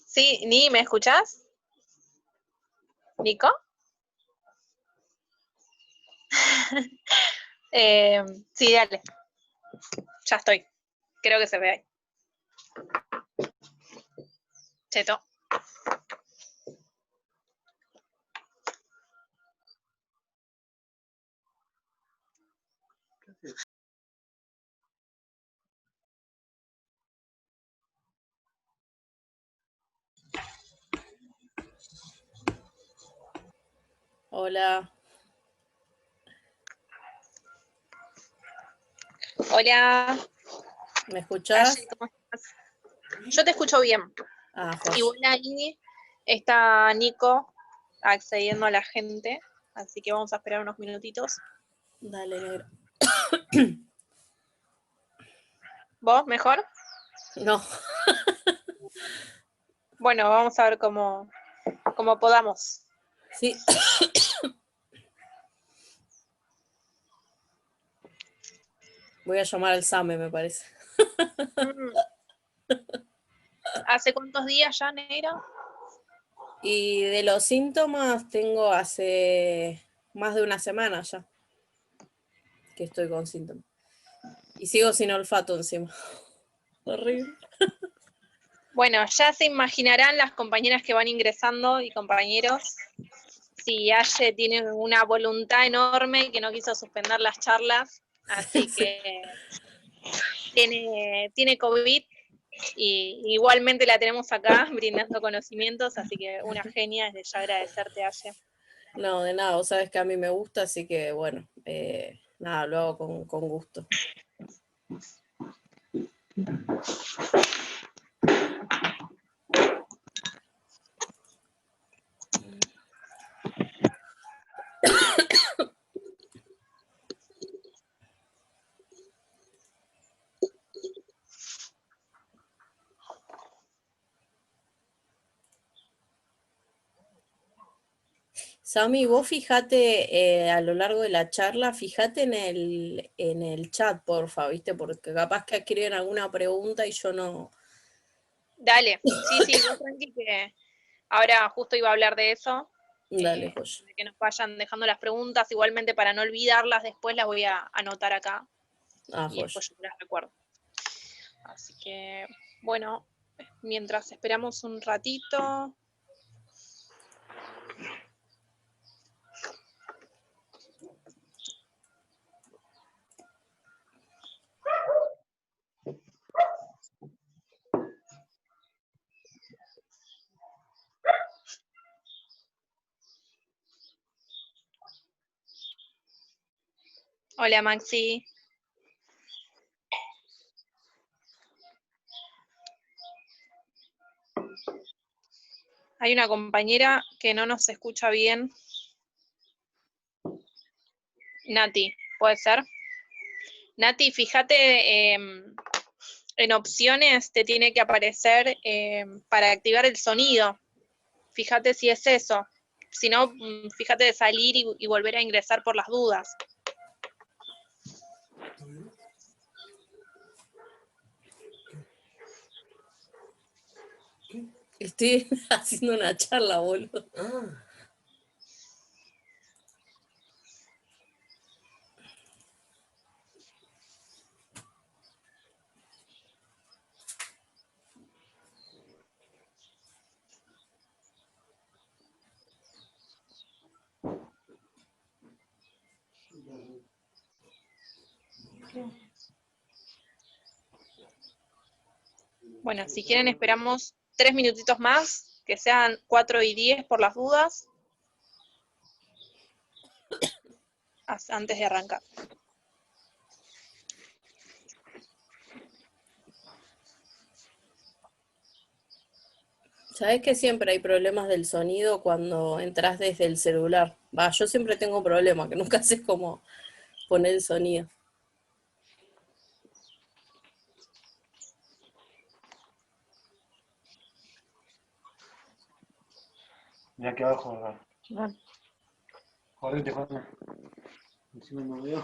Sí, Ni, ¿me escuchás? ¿Nico? Sí, dale. Ya estoy. Creo que se ve ahí. Cheto. Hola. Hola. ¿Me escuchás? Aye, ¿cómo estás? Yo te escucho bien. Joya. Y bueno, ahí está Nico accediendo a la gente, así que vamos a esperar unos minutitos. Dale, negro. ¿Vos, mejor? No. Bueno, vamos a ver cómo podamos. Sí. Voy a llamar al SAME, me parece. ¿Hace cuántos días ya, Negra? Y de los síntomas tengo hace más de una semana ya que estoy con síntomas. Y sigo sin olfato encima. Horrible. Bueno, ya se imaginarán las compañeras que van ingresando y compañeros. Sí, Aye tiene una voluntad enorme que no quiso suspender las charlas, así que tiene COVID y igualmente la tenemos acá brindando conocimientos, así que una genia, desde ya agradecerte, Aye. No, de nada, vos sabés que a mí me gusta, así que bueno, nada, lo hago con gusto. Sami, vos fijate a lo largo de la charla, fijate en el chat, porfa, ¿viste? Porque capaz que escriben alguna pregunta y yo no. Dale, sí, vos tranqui que ahora justo iba a hablar de eso. Dale, joya. De que nos vayan dejando las preguntas, igualmente para no olvidarlas después las voy a anotar acá. Y Joya. después yo las recuerdo. Así que, bueno, mientras esperamos un ratito. Hola, Maxi. Hay una compañera que no nos escucha bien. Nati, ¿puede ser? Nati, fíjate, en opciones te tiene que aparecer para activar el sonido. Fíjate si es eso. Si no, fíjate de salir y volver a ingresar por las dudas. Estoy haciendo una charla, boludo. Bueno, si quieren esperamos 3 minutitos más, que sean 4:10 por las dudas, antes de arrancar. Sabés que siempre hay problemas del sonido cuando entras desde el celular. Va, yo siempre tengo problemas, que nunca sé cómo poner el sonido. Mira aquí abajo, ¿verdad? Jodete, Juan. Encima no veo.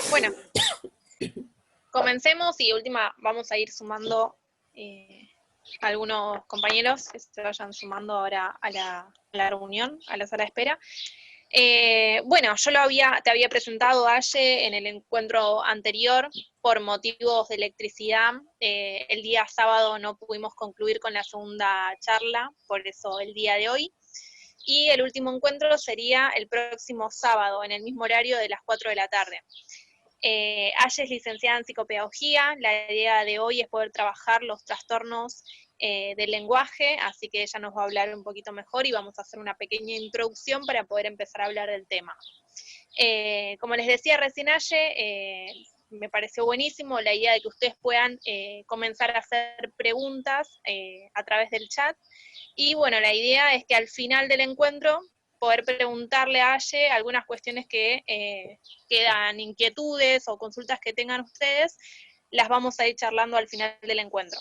Bueno, comencemos y última vamos a ir sumando algunos compañeros que se vayan sumando ahora a la reunión, a la sala de espera. Bueno, yo te había presentado, Aye, en el encuentro anterior, por motivos de electricidad. El día sábado no pudimos concluir con la segunda charla, por eso el día de hoy. Y el último encuentro sería el próximo sábado, en el mismo horario de las 4 de la tarde. Aye es licenciada en psicopedagogía. La idea de hoy es poder trabajar los trastornos del lenguaje, así que ella nos va a hablar un poquito mejor y vamos a hacer una pequeña introducción para poder empezar a hablar del tema. Como les decía recién Aye, me pareció buenísimo la idea de que ustedes puedan comenzar a hacer preguntas a través del chat, y bueno, la idea es que al final del encuentro poder preguntarle a Aye algunas cuestiones que quedan, inquietudes o consultas que tengan ustedes, las vamos a ir charlando al final del encuentro.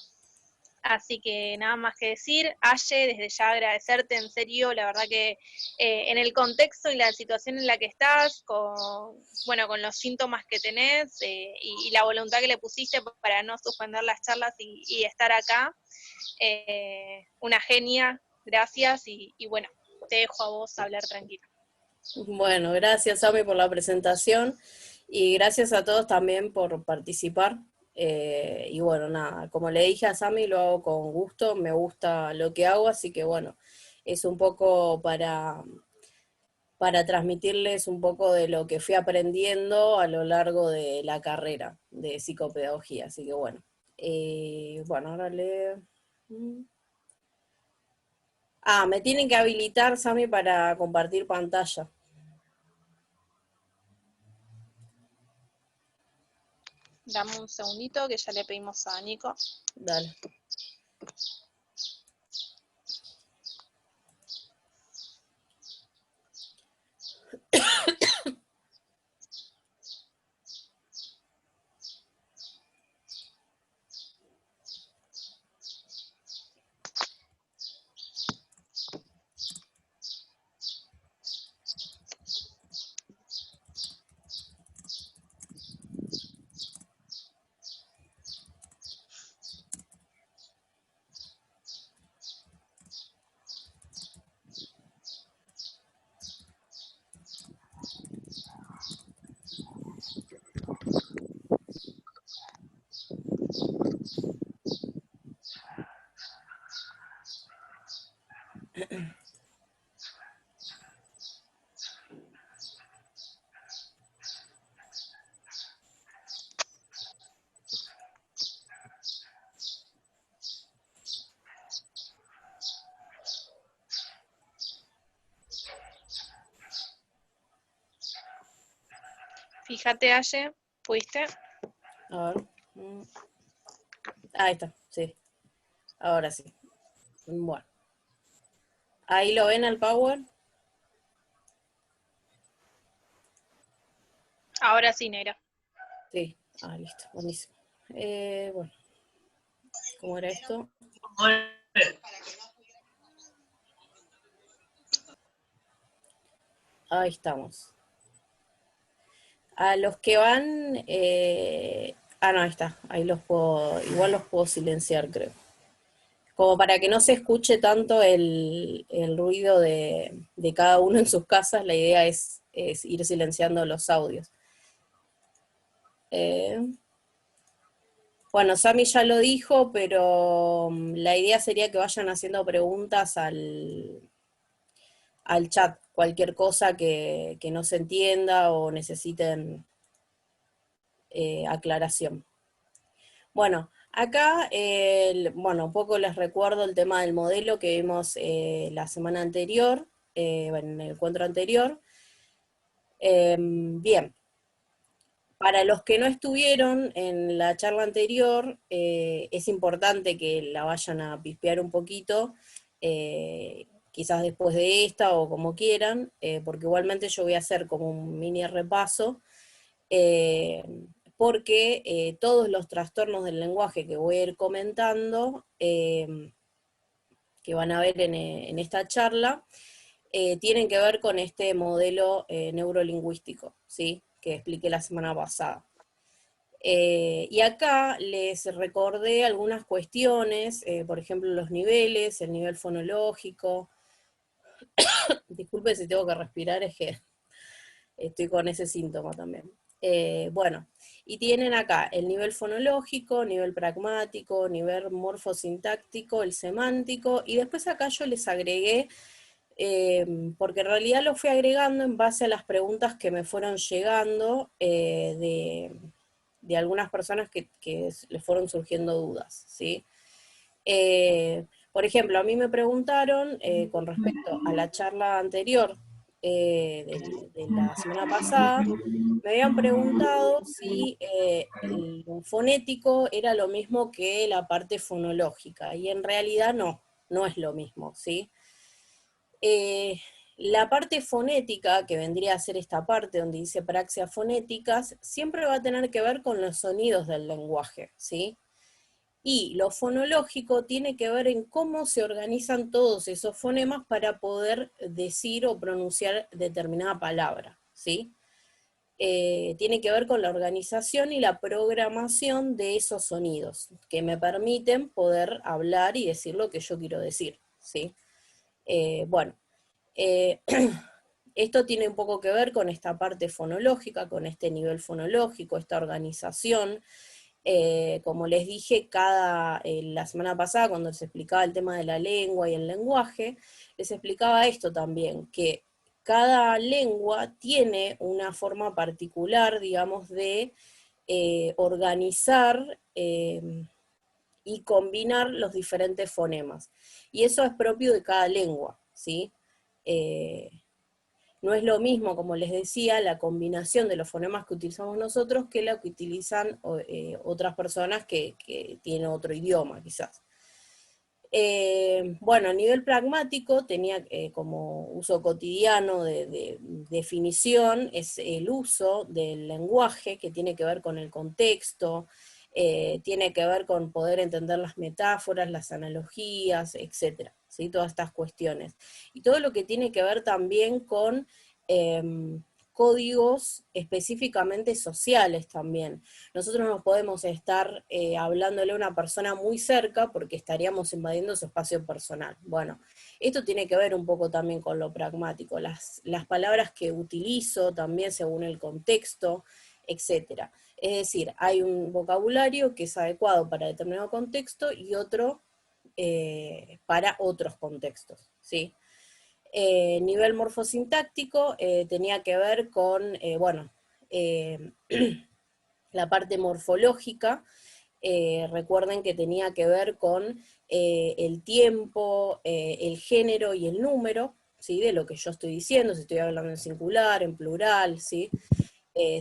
Así que nada más que decir, Aye, desde ya agradecerte, en serio, la verdad que en el contexto y la situación en la que estás, con los síntomas que tenés y la voluntad que le pusiste para no suspender las charlas y estar acá, una genia, gracias, y bueno, te dejo a vos hablar tranquila. Bueno, gracias, Sami, por la presentación y gracias a todos también por participar. Y bueno, nada, como le dije a Sami, lo hago con gusto, me gusta lo que hago, así que bueno, es un poco para transmitirles un poco de lo que fui aprendiendo a lo largo de la carrera de psicopedagogía. Así que bueno, bueno, ahora le... me tienen que habilitar, Sami, para compartir pantalla. Dame un segundito que ya le pedimos a Nico. Dale. Fíjate, Aye, ¿pudiste? A ver. Ahí está, sí. Ahora sí. Bueno. Ahí lo ven el Power. Ahora sí, Negra. Sí. Listo, buenísimo. Bueno. ¿Cómo era esto? Ahí estamos. A los que van... no, ahí está. Ahí los puedo... Igual los puedo silenciar, creo. como para que no se escuche tanto el ruido de cada uno en sus casas, la idea es ir silenciando los audios. Bueno, Sami ya lo dijo, pero la idea sería que vayan haciendo preguntas al chat, cualquier cosa que no se entienda o necesiten aclaración. Bueno, acá, bueno, un poco les recuerdo el tema del modelo que vimos la semana anterior, bueno, en el encuentro anterior. Bien, para los que no estuvieron en la charla anterior, es importante que la vayan a pispear un poquito, quizás después de esta o como quieran, porque igualmente yo voy a hacer como un mini repaso, porque todos los trastornos del lenguaje que voy a ir comentando, que van a ver en esta charla, tienen que ver con este modelo neurolingüístico, ¿sí? Que expliqué la semana pasada. Y acá les recordé algunas cuestiones, por ejemplo los niveles, el nivel fonológico. Disculpe si tengo que respirar, es que estoy con ese síntoma también. Bueno, y tienen acá el nivel fonológico, nivel pragmático, nivel morfosintáctico, el semántico, y después acá yo les agregué, porque en realidad lo fui agregando en base a las preguntas que me fueron llegando de algunas personas que les fueron surgiendo dudas, ¿sí? Por ejemplo, a mí me preguntaron, con respecto a la charla anterior, de la semana pasada, me habían preguntado si el fonético era lo mismo que la parte fonológica, y en realidad no es lo mismo, ¿sí? La parte fonética, que vendría a ser esta parte donde dice praxias fonéticas, siempre va a tener que ver con los sonidos del lenguaje, ¿sí? Y lo fonológico tiene que ver en cómo se organizan todos esos fonemas para poder decir o pronunciar determinada palabra, ¿sí? Tiene que ver con la organización y la programación de esos sonidos, que me permiten poder hablar y decir lo que yo quiero decir, ¿sí? Bueno, esto tiene un poco que ver con esta parte fonológica, con este nivel fonológico, esta organización. Como les dije, la semana pasada, cuando les explicaba el tema de la lengua y el lenguaje, les explicaba esto también, que cada lengua tiene una forma particular, digamos, de organizar y combinar los diferentes fonemas. Y eso es propio de cada lengua, ¿sí? No es lo mismo, como les decía, la combinación de los fonemas que utilizamos nosotros que la que utilizan otras personas que tienen otro idioma, quizás. Bueno, a nivel pragmático, tenía como uso cotidiano de definición, es el uso del lenguaje que tiene que ver con el contexto, tiene que ver con poder entender las metáforas, las analogías, etcétera, ¿sí? Todas estas cuestiones. Y todo lo que tiene que ver también con códigos específicamente sociales también. Nosotros no podemos estar hablándole a una persona muy cerca porque estaríamos invadiendo su espacio personal. Bueno, esto tiene que ver un poco también con lo pragmático, las palabras que utilizo también según el contexto, etcétera. Es decir, hay un vocabulario que es adecuado para determinado contexto y otro para otros contextos, ¿sí? Nivel morfosintáctico tenía que ver con, bueno, la parte morfológica. Recuerden que tenía que ver con el tiempo, el género y el número, ¿sí? De lo que yo estoy diciendo, si estoy hablando en singular, en plural, ¿sí?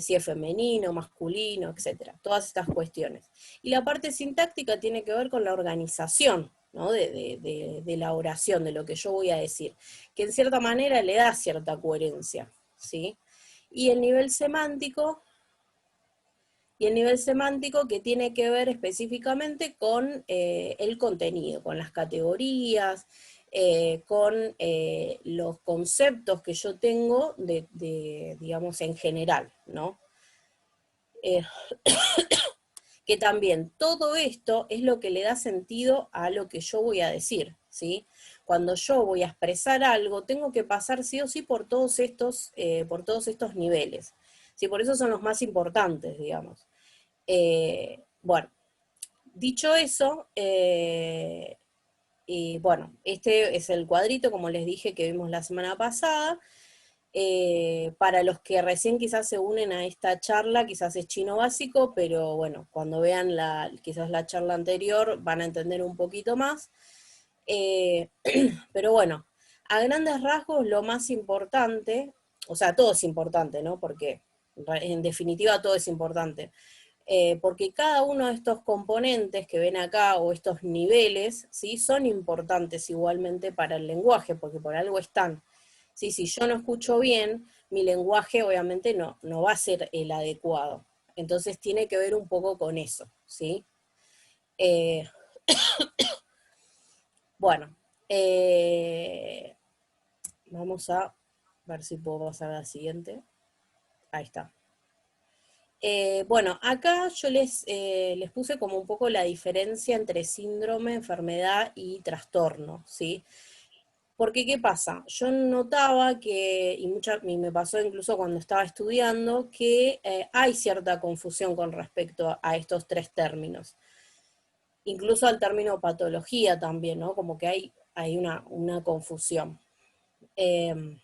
Si es femenino, masculino, etc. Todas estas cuestiones. Y la parte sintáctica tiene que ver con la organización, ¿no? de la oración, de lo que yo voy a decir, que en cierta manera le da cierta coherencia, ¿sí? Y el nivel semántico, que tiene que ver específicamente con el contenido, con las categorías, con los conceptos que yo tengo digamos, en general, ¿no? que también todo esto es lo que le da sentido a lo que yo voy a decir, ¿sí? Cuando yo voy a expresar algo, tengo que pasar sí o sí por todos estos niveles, ¿sí? Por eso son los más importantes, digamos. Bueno, dicho eso, y bueno, este es el cuadrito, como les dije, que vimos la semana pasada. Para los que recién quizás se unen a esta charla, quizás es chino básico, pero bueno, cuando vean quizás la charla anterior van a entender un poquito más. Pero bueno, a grandes rasgos lo más importante, o sea, todo es importante, ¿no? Porque en definitiva todo es importante. Porque cada uno de estos componentes que ven acá, o estos niveles, ¿sí? Son importantes igualmente para el lenguaje, porque por algo están. ¿Sí? Si yo no escucho bien, mi lenguaje obviamente no va a ser el adecuado. Entonces tiene que ver un poco con eso, ¿sí? Bueno, vamos a ver si puedo pasar a la siguiente. Ahí está. Bueno, acá yo les puse como un poco la diferencia entre síndrome, enfermedad y trastorno, ¿sí? Porque, ¿qué pasa? Yo notaba que, y me pasó incluso cuando estaba estudiando, que hay cierta confusión con respecto a estos tres términos. Incluso al término patología también, ¿no? Como que hay una confusión. El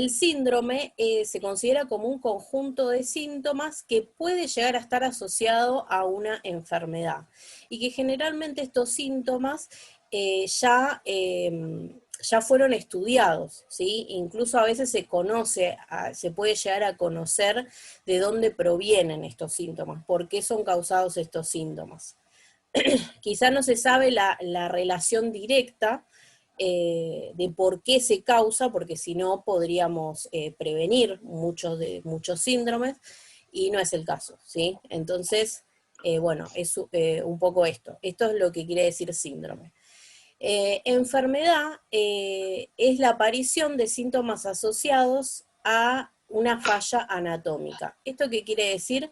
síndrome se considera como un conjunto de síntomas que puede llegar a estar asociado a una enfermedad y que generalmente estos síntomas ya fueron estudiados, ¿sí? Incluso a veces se puede llegar a conocer de dónde provienen estos síntomas, por qué son causados estos síntomas. Quizá no se sabe la relación directa de por qué se causa, porque si no podríamos prevenir muchos síndromes, y no es el caso, ¿sí? Entonces, bueno, es un poco esto. Esto es lo que quiere decir síndrome. Enfermedad es la aparición de síntomas asociados a una falla anatómica. ¿Esto qué quiere decir?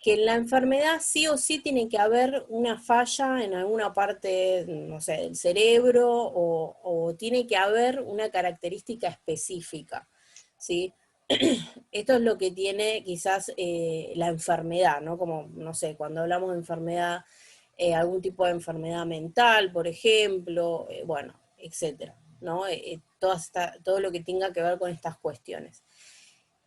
Que en la enfermedad sí o sí tiene que haber una falla en alguna parte, no sé, del cerebro, o tiene que haber una característica específica, ¿sí? Esto es lo que tiene quizás la enfermedad, ¿no? Como, no sé, cuando hablamos de enfermedad, algún tipo de enfermedad mental, por ejemplo, bueno, etcétera, ¿no? Todo lo que tenga que ver con estas cuestiones.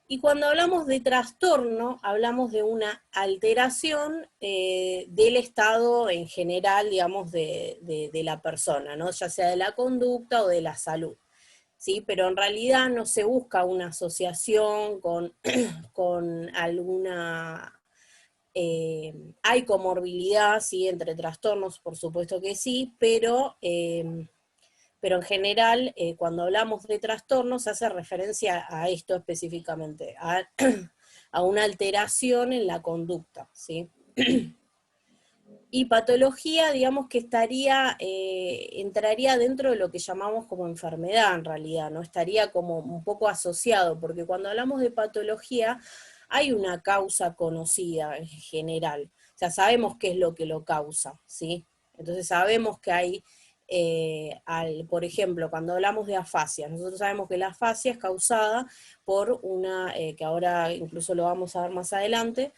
Y cuando hablamos de trastorno, hablamos de una alteración del estado en general, digamos, de la persona, ¿no? Ya sea de la conducta o de la salud, ¿sí? Pero en realidad no se busca una asociación con alguna... hay comorbilidad, ¿sí? Entre trastornos, por supuesto que sí, pero en general, cuando hablamos de trastornos, se hace referencia a esto específicamente, a una alteración en la conducta, ¿sí? Y patología, digamos que entraría dentro de lo que llamamos como enfermedad en realidad, ¿no? Estaría como un poco asociado, porque cuando hablamos de patología, hay una causa conocida en general. O sea, sabemos qué es lo que lo causa, ¿sí? Entonces sabemos que hay, por ejemplo, cuando hablamos de afasia, nosotros sabemos que la afasia es causada por que ahora incluso lo vamos a ver más adelante.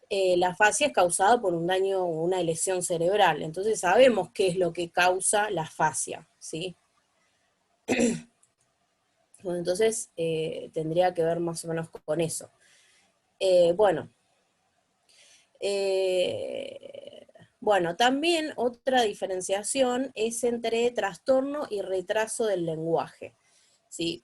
La afasia es causada por un daño o una lesión cerebral, entonces sabemos qué es lo que causa la afasia, ¿sí? Bueno, entonces tendría que ver más o menos con eso. Bueno, también otra diferenciación es entre trastorno y retraso del lenguaje, ¿sí?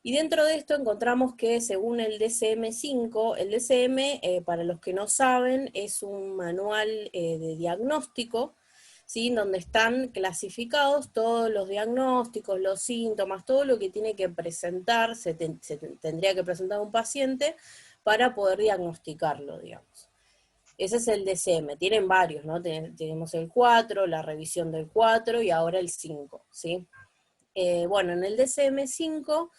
Y dentro de esto encontramos que según el DSM-5, el DSM, para los que no saben, es un manual de diagnóstico, ¿sí? Donde están clasificados todos los diagnósticos, los síntomas, todo lo que tiene que presentar, tendría que presentar un paciente para poder diagnosticarlo, digamos. Ese es el DSM, tienen varios, ¿no? Tenemos el 4, la revisión del 4 y ahora el 5, ¿sí? Bueno, en el DSM-5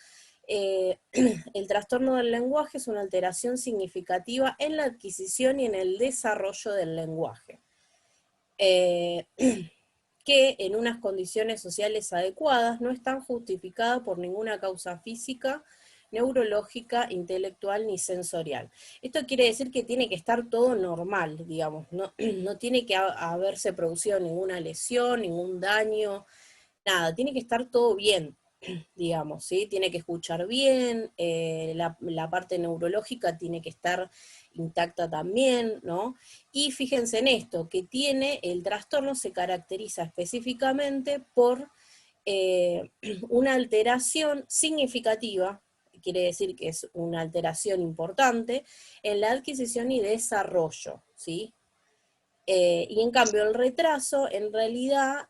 el trastorno del lenguaje es una alteración significativa en la adquisición y en el desarrollo del lenguaje, que en unas condiciones sociales adecuadas no están justificadas por ninguna causa física, neurológica, intelectual ni sensorial. Esto quiere decir que tiene que estar todo normal, digamos, no, no tiene que haberse producido ninguna lesión, ningún daño, nada, tiene que estar todo bien, digamos, ¿sí? Tiene que escuchar bien, la parte neurológica tiene que estar intacta también, ¿no? Y fíjense en esto, que el trastorno se caracteriza específicamente por una alteración significativa, quiere decir que es una alteración importante, en la adquisición y desarrollo, ¿sí? Y en cambio el retraso, en realidad,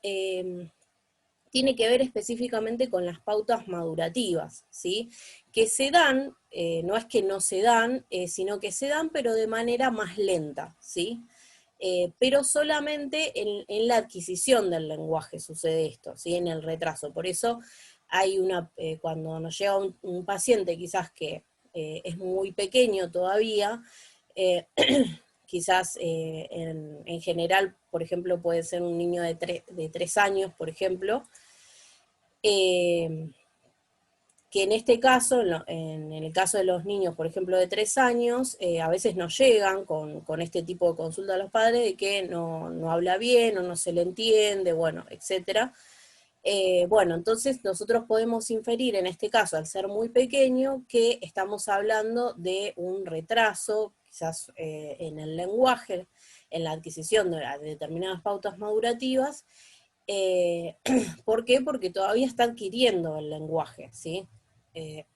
tiene que ver específicamente con las pautas madurativas, ¿sí? Que se dan, no es que no se dan, sino que se dan, pero de manera más lenta, ¿sí? Pero solamente en la adquisición del lenguaje sucede esto, ¿sí? En el retraso. Por eso hay cuando nos llega un paciente quizás que es muy pequeño todavía, eh, quizás en general, por ejemplo, puede ser un niño de 3 años, por ejemplo, que en este caso, en el caso de los niños, por ejemplo, de 3 años, a veces nos llegan con este tipo de consulta a los padres de que no habla bien o no se le entiende, bueno, etc. Bueno, entonces nosotros podemos inferir en este caso, al ser muy pequeño, que estamos hablando de un retraso, quizás en el lenguaje, en la adquisición de determinadas pautas madurativas. ¿Por qué? Porque todavía está adquiriendo el lenguaje, ¿sí? Eh,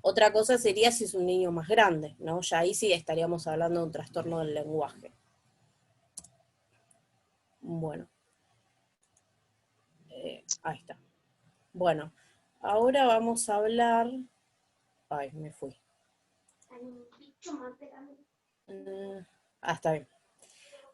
Otra cosa sería si es un niño más grande, ¿no? Ya ahí sí estaríamos hablando de un trastorno del lenguaje. Bueno, ahí está. Bueno, ahora vamos a hablar... Ay, me fui. Está bien.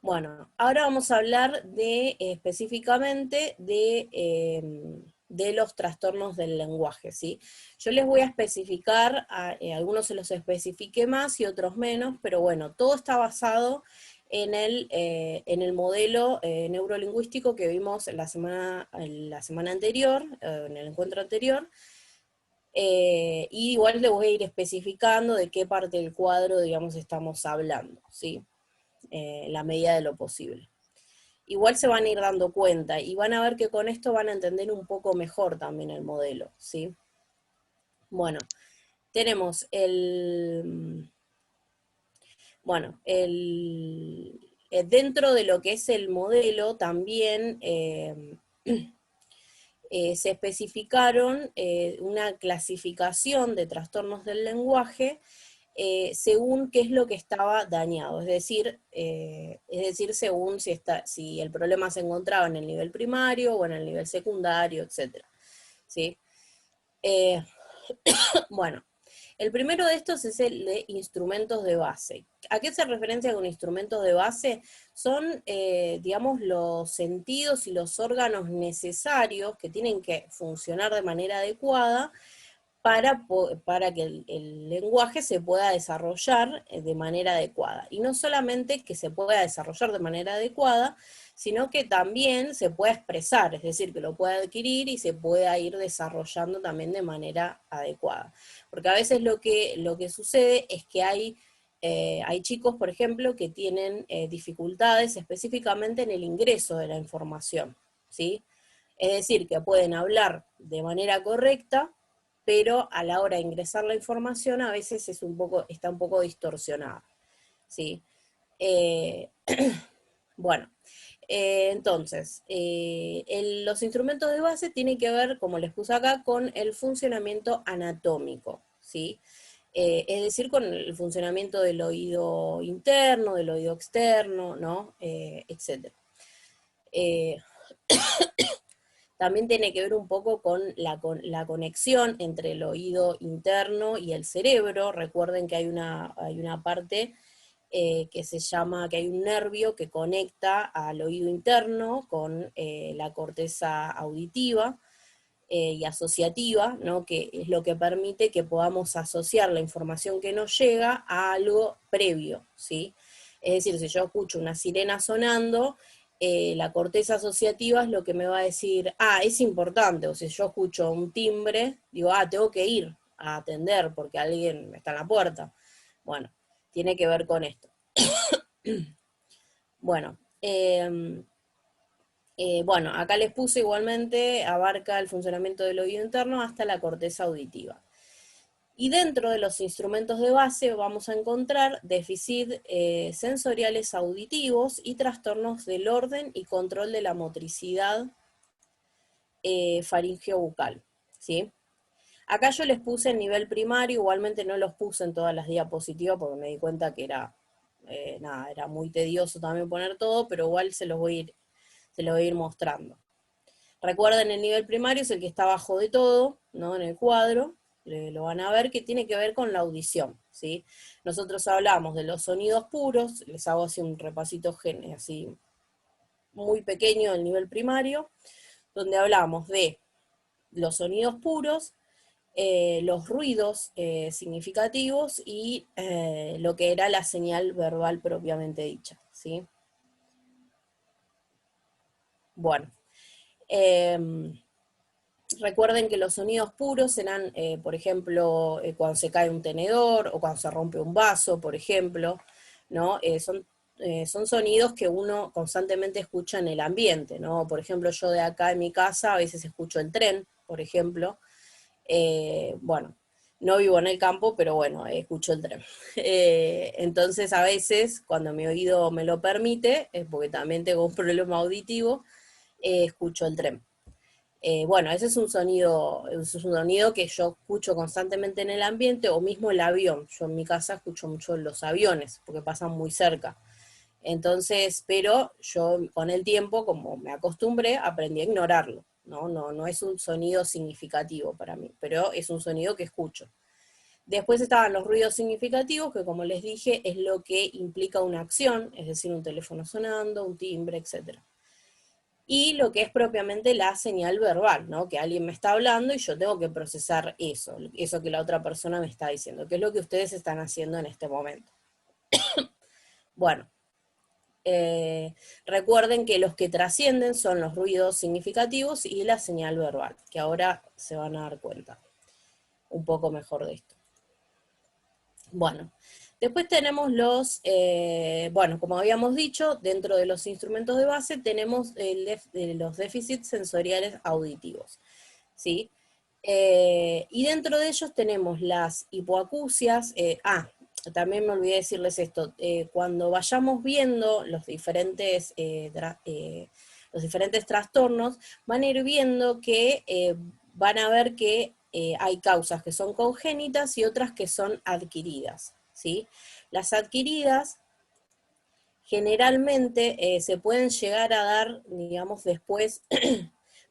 Bueno, ahora vamos a hablar específicamente de los trastornos del lenguaje, ¿sí? Yo les voy a especificar, algunos se los especifique más y otros menos, pero bueno, todo está basado en el modelo neurolingüístico que vimos la semana anterior, en el encuentro anterior, y igual les voy a ir especificando de qué parte del cuadro, digamos, estamos hablando, ¿sí? La medida de lo posible. Igual se van a ir dando cuenta y van a ver que con esto van a entender un poco mejor también el modelo, ¿sí? Bueno, tenemos dentro de lo que es el modelo también se especificaron una clasificación de trastornos del lenguaje según qué es lo que estaba dañado, es decir, según si el problema se encontraba en el nivel primario o en el nivel secundario, etc. ¿Sí? Bueno, el primero de estos es el de instrumentos de base. ¿A qué se referencia con instrumentos de base? Son, digamos, los sentidos y los órganos necesarios que tienen que funcionar de manera adecuada para que el lenguaje se pueda desarrollar de manera adecuada. Y no solamente que se pueda desarrollar de manera adecuada, sino que también se pueda expresar, es decir, que lo pueda adquirir y se pueda ir desarrollando también de manera adecuada. Porque a veces lo que sucede es que hay chicos, por ejemplo, que tienen dificultades específicamente en el ingreso de la información, ¿sí? Es decir, que pueden hablar de manera correcta, pero a la hora de ingresar la información a veces está un poco distorsionada, ¿sí? Bueno, entonces, los instrumentos de base tienen que ver, como les puse acá, con el funcionamiento anatómico, ¿sí? Es decir, con el funcionamiento del oído interno, del oído externo, ¿no? Etcétera. También tiene que ver un poco con la conexión entre el oído interno y el cerebro. Recuerden que hay una parte que se llama, que hay un nervio que conecta al oído interno con la corteza auditiva. y asociativa, ¿no? Que es lo que permite que podamos asociar la información que nos llega a algo previo, ¿sí? Es decir, si yo escucho una sirena sonando, la corteza asociativa es lo que me va a decir, es importante, o si yo escucho un timbre, digo, tengo que ir a atender porque alguien está en la puerta. Bueno, tiene que ver con esto. Bueno, bueno, acá les puse igualmente, abarca el funcionamiento del oído interno hasta la corteza auditiva. Y dentro de los instrumentos de base vamos a encontrar déficit sensoriales auditivos y trastornos del orden y control de la motricidad faringeo-bucal, ¿sí? Acá yo les puse el nivel primario, igualmente no los puse en todas las diapositivas porque me di cuenta que era, era muy tedioso también poner todo, pero igual se los voy a ir mostrando. Recuerden, el nivel primario es el que está abajo de todo, ¿no? En el cuadro, lo van a ver, que tiene que ver con la audición, ¿sí? Nosotros hablamos de los sonidos puros, les hago así un repasito así muy pequeño del nivel primario, donde hablamos de los sonidos puros, los ruidos significativos y lo que era la señal verbal propiamente dicha, ¿sí? Bueno. Recuerden que los sonidos puros serán, por ejemplo, cuando se cae un tenedor o cuando se rompe un vaso, por ejemplo, ¿no? Son sonidos que uno constantemente escucha en el ambiente, ¿no? Por ejemplo, yo de acá en mi casa a veces escucho el tren, por ejemplo. Bueno, no vivo en el campo, pero bueno, escucho el tren. Entonces, a veces, cuando mi oído me lo permite, porque también tengo un problema auditivo, escucho el tren. Bueno, ese es un sonido que yo escucho constantemente en el ambiente, o mismo el avión. Yo en mi casa escucho mucho los aviones, porque pasan muy cerca. Entonces, pero yo con el tiempo, como me acostumbré, aprendí a ignorarlo. No es un sonido significativo para mí, pero es un sonido que escucho. Después estaban los ruidos significativos, que como les dije, es lo que implica una acción, es decir, un teléfono sonando, un timbre, etcétera. Y lo que es propiamente la señal verbal, ¿no? Que alguien me está hablando y yo tengo que procesar eso que la otra persona me está diciendo, que es lo que ustedes están haciendo en este momento. Bueno, recuerden que los que trascienden son los ruidos significativos y la señal verbal, que ahora se van a dar cuenta un poco mejor de esto. Bueno, después tenemos bueno, como habíamos dicho, dentro de los instrumentos de base tenemos los déficits sensoriales auditivos, ¿sí? Y dentro de ellos tenemos las hipoacusias. También me olvidé decirles esto, cuando vayamos viendo los diferentes trastornos, van a ir viendo que van a ver que hay causas que son congénitas y otras que son adquiridas, ¿sí? Las adquiridas generalmente se pueden llegar a dar, digamos, después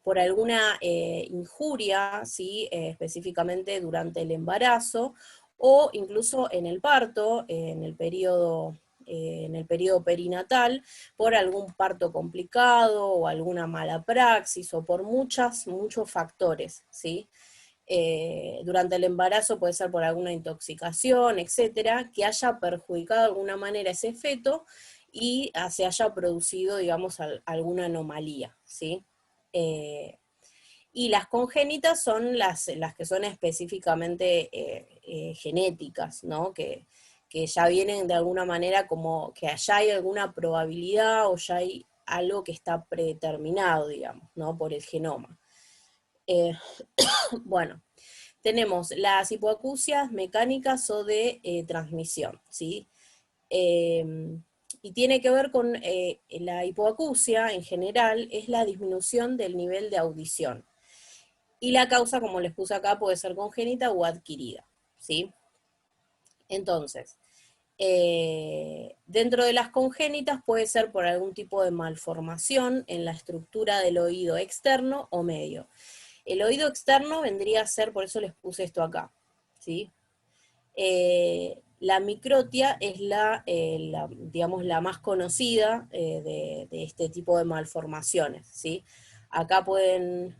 por alguna injuria, ¿sí? Específicamente durante el embarazo, o incluso en el parto, en el periodo perinatal, por algún parto complicado, o alguna mala praxis, o por muchos factores, ¿sí? Durante el embarazo puede ser por alguna intoxicación, etcétera, que haya perjudicado de alguna manera ese feto y se haya producido, digamos, alguna anomalía, ¿sí? Y las congénitas son las que son específicamente genéticas, ¿no? Que ya vienen de alguna manera como que allá hay alguna probabilidad o ya hay algo que está predeterminado, digamos, ¿no? Por el genoma. Bueno, tenemos las hipoacusias mecánicas o de transmisión, ¿sí? Y tiene que ver con la hipoacusia en general, es la disminución del nivel de audición. Y la causa, como les puse acá, puede ser congénita o adquirida, ¿sí? Entonces, dentro de las congénitas puede ser por algún tipo de malformación en la estructura del oído externo o medio. El oído externo vendría a ser, por eso les puse esto acá, ¿sí? La microtia es digamos, la más conocida de este tipo de malformaciones, ¿sí? Acá pueden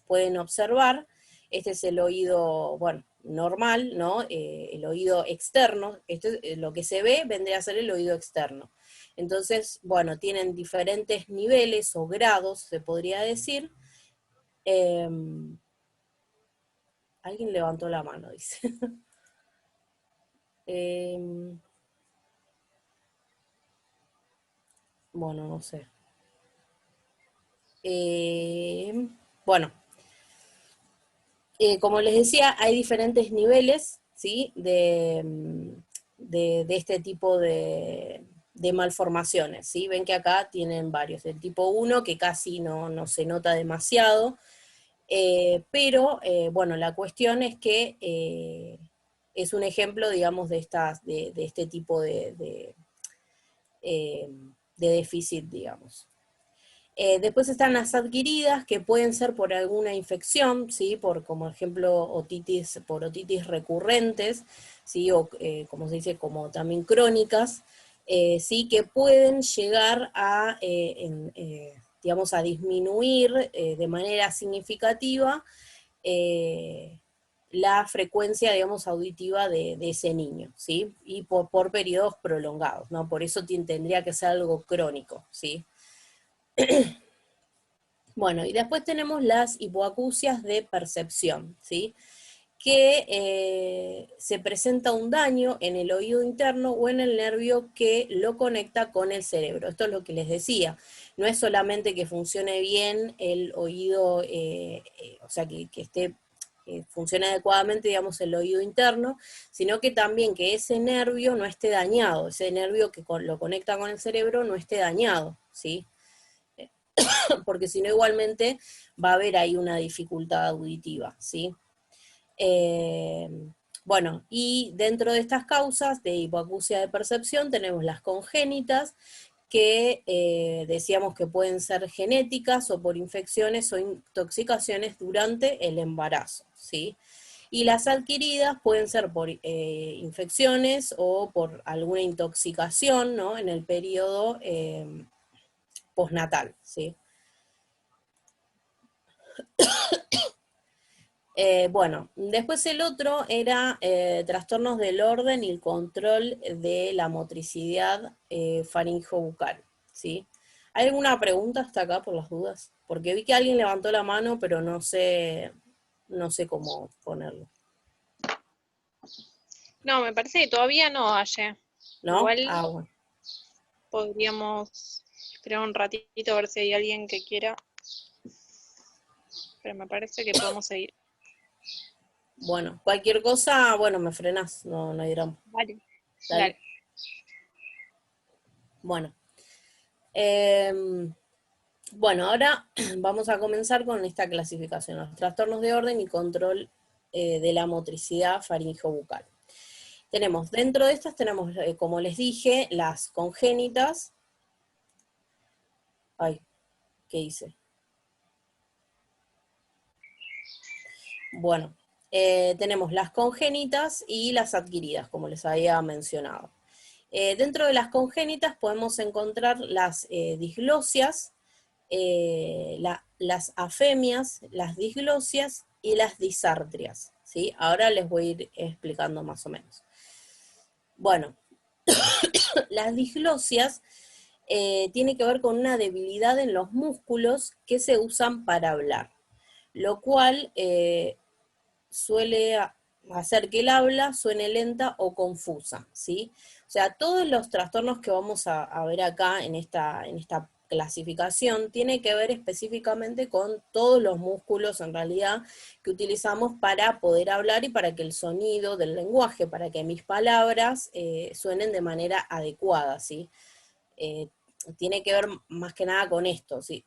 pueden observar, este es el oído, bueno, normal, ¿no? El oído externo, lo que se ve vendría a ser el oído externo. Entonces, bueno, tienen diferentes niveles o grados, se podría decir. Alguien levantó la mano, dice. Bueno, no sé. Bueno, como les decía, hay diferentes niveles, ¿sí? de este tipo de malformaciones, ¿sí? Ven que acá tienen varios. El tipo 1, que casi no se nota demasiado, pero, bueno, la cuestión es que es un ejemplo, digamos, de este tipo de déficit, digamos. Después están las adquiridas, que pueden ser por alguna infección, ¿sí? Por, como ejemplo, por otitis recurrentes, ¿sí? O, como se dice, como también crónicas, ¿sí? Que pueden llegar a, digamos, a disminuir de manera significativa la frecuencia, digamos, auditiva de ese niño, ¿sí? Y por periodos prolongados, ¿no? Por eso tendría que ser algo crónico, ¿sí? Bueno, y después tenemos las hipoacusias de percepción, ¿sí? Que se presenta un daño en el oído interno o en el nervio que lo conecta con el cerebro. Esto es lo que les decía. No es solamente que funcione bien el oído, o sea, que funcione adecuadamente, digamos, el oído interno, sino que también que ese nervio no esté dañado, ese nervio que lo conecta con el cerebro no esté dañado, ¿sí? Porque si no igualmente va a haber ahí una dificultad auditiva, ¿sí? Bueno, y dentro de estas causas de hipoacusia de percepción tenemos las congénitas, que decíamos que pueden ser genéticas o por infecciones o intoxicaciones durante el embarazo, ¿sí? Y las adquiridas pueden ser por infecciones o por alguna intoxicación, ¿no? En el periodo postnatal, ¿sí? Bueno, después el otro era trastornos del orden y el control de la motricidad faringobucal, ¿sí? ¿Hay alguna pregunta hasta acá por las dudas? Porque vi que alguien levantó la mano, pero no sé cómo ponerlo. No, me parece que todavía no, Aye. ¿No? Igual Ah, bueno. podríamos esperar un ratito a ver si hay alguien que quiera. Pero me parece que podemos seguir. Bueno, cualquier cosa, bueno, me frenas, no hay drama. Vale. Dale. Dale. Bueno. Bueno, ahora vamos a comenzar con esta clasificación, los trastornos de orden y control de la motricidad faringobucal. Tenemos, dentro de estas tenemos, como les dije, las congénitas. Ay, ¿qué hice? Bueno, tenemos las congénitas y las adquiridas, como les había mencionado. Dentro de las congénitas podemos encontrar las disglosias, las afemias, las disglosias y las disartrias, ¿sí? Ahora les voy a ir explicando más o menos. Bueno, las disglosias tienen que ver con una debilidad en los músculos que se usan para hablar, lo cual suele hacer que el habla suene lenta o confusa, ¿sí? O sea, todos los trastornos que vamos a ver acá en esta clasificación tiene que ver específicamente con todos los músculos en realidad que utilizamos para poder hablar y para que el sonido del lenguaje, para que mis palabras suenen de manera adecuada, ¿sí? Tiene que ver más que nada con esto, ¿sí?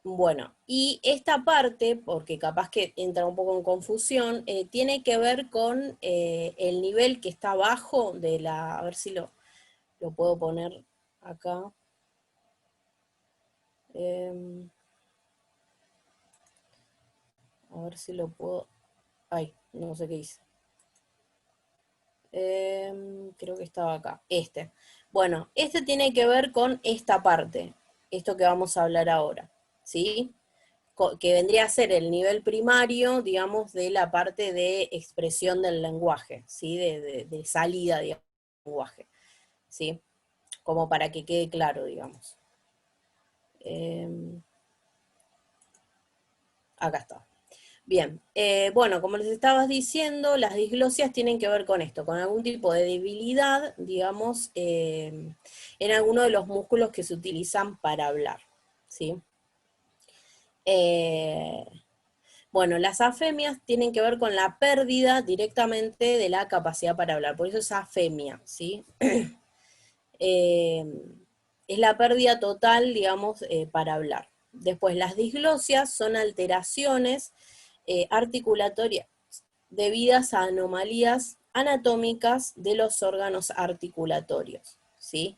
Bueno, y esta parte, porque capaz que entra un poco en confusión, tiene que ver con el nivel que está abajo de la, a ver si lo puedo poner acá. A ver si lo puedo, ay, no sé qué hice. Creo que estaba acá, Bueno, este tiene que ver con esta parte. esto que vamos a hablar ahora, ¿sí? Que vendría a ser el nivel primario, digamos, de la parte de expresión del lenguaje, ¿sí? De salida, digamos, del lenguaje, ¿sí? Como para que quede claro, digamos. Acá está. Bien, bueno, como les estaba diciendo, las disglosias tienen que ver con esto, con algún tipo de debilidad, digamos, en alguno de los músculos que se utilizan para hablar, ¿sí? Bueno, las afemias tienen que ver con la pérdida directamente de la capacidad para hablar, por eso es afemia, ¿sí? Es la pérdida total, digamos, para hablar. Después, las disglosias son alteraciones articulatorias debidas a anomalías anatómicas de los órganos articulatorios, ¿sí?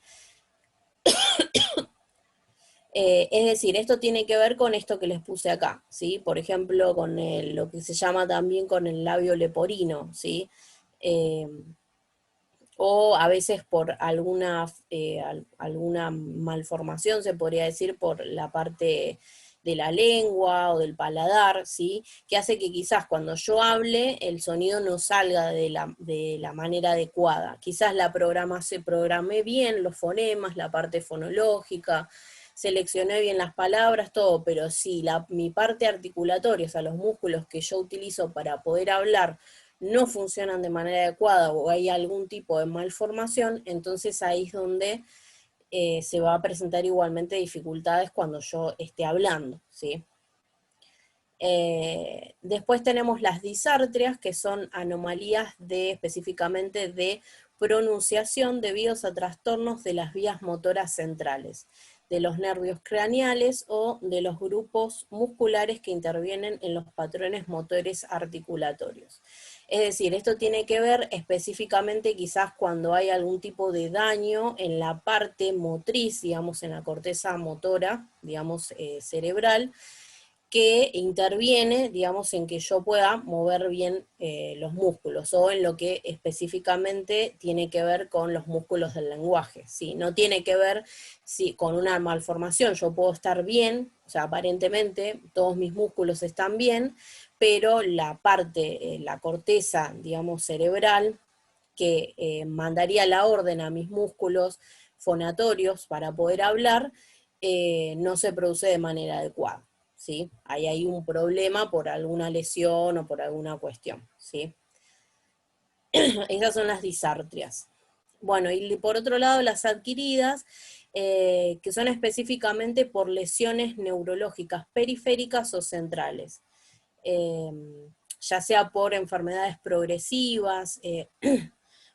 Es decir, esto tiene que ver con esto que les puse acá, ¿sí? Por ejemplo, con lo que se llama también con el labio leporino, ¿sí? O a veces por alguna malformación, se podría decir, por la parte de la lengua o del paladar, ¿sí? Que hace que quizás cuando yo hable, el sonido no salga de la manera adecuada. Quizás programé bien los fonemas, la parte fonológica, seleccioné bien las palabras, todo, pero si mi parte articulatoria, o sea, los músculos que yo utilizo para poder hablar, no funcionan de manera adecuada o hay algún tipo de malformación, entonces ahí es donde se va a presentar igualmente dificultades cuando yo esté hablando, ¿sí? Después tenemos las disartrias, que son anomalías específicamente de pronunciación debidos a trastornos de las vías motoras centrales, de los nervios craneales o de los grupos musculares que intervienen en los patrones motores articulatorios. Es decir, esto tiene que ver específicamente quizás cuando hay algún tipo de daño en la parte motriz, digamos en la corteza motora, digamos cerebral, que interviene, digamos, en que yo pueda mover bien los músculos, o en lo que específicamente tiene que ver con los músculos del lenguaje, ¿sí? No tiene que ver con una malformación, yo puedo estar bien, o sea, aparentemente todos mis músculos están bien, pero la parte, la corteza, digamos, cerebral, que mandaría la orden a mis músculos fonatorios para poder hablar, no se produce de manera adecuada. ¿Sí? Ahí hay un problema por alguna lesión o por alguna cuestión, ¿sí? Esas son las disartrias. Bueno, y por otro lado las adquiridas, que son específicamente por lesiones neurológicas periféricas o centrales, ya sea por enfermedades progresivas,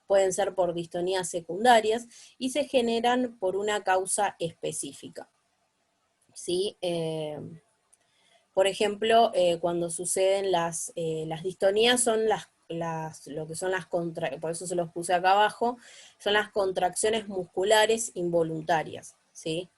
pueden ser por distonías secundarias, y se generan por una causa específica, ¿sí? Por ejemplo, cuando suceden las distonías son lo que son por eso se los puse acá abajo, son las contracciones musculares involuntarias, ¿sí?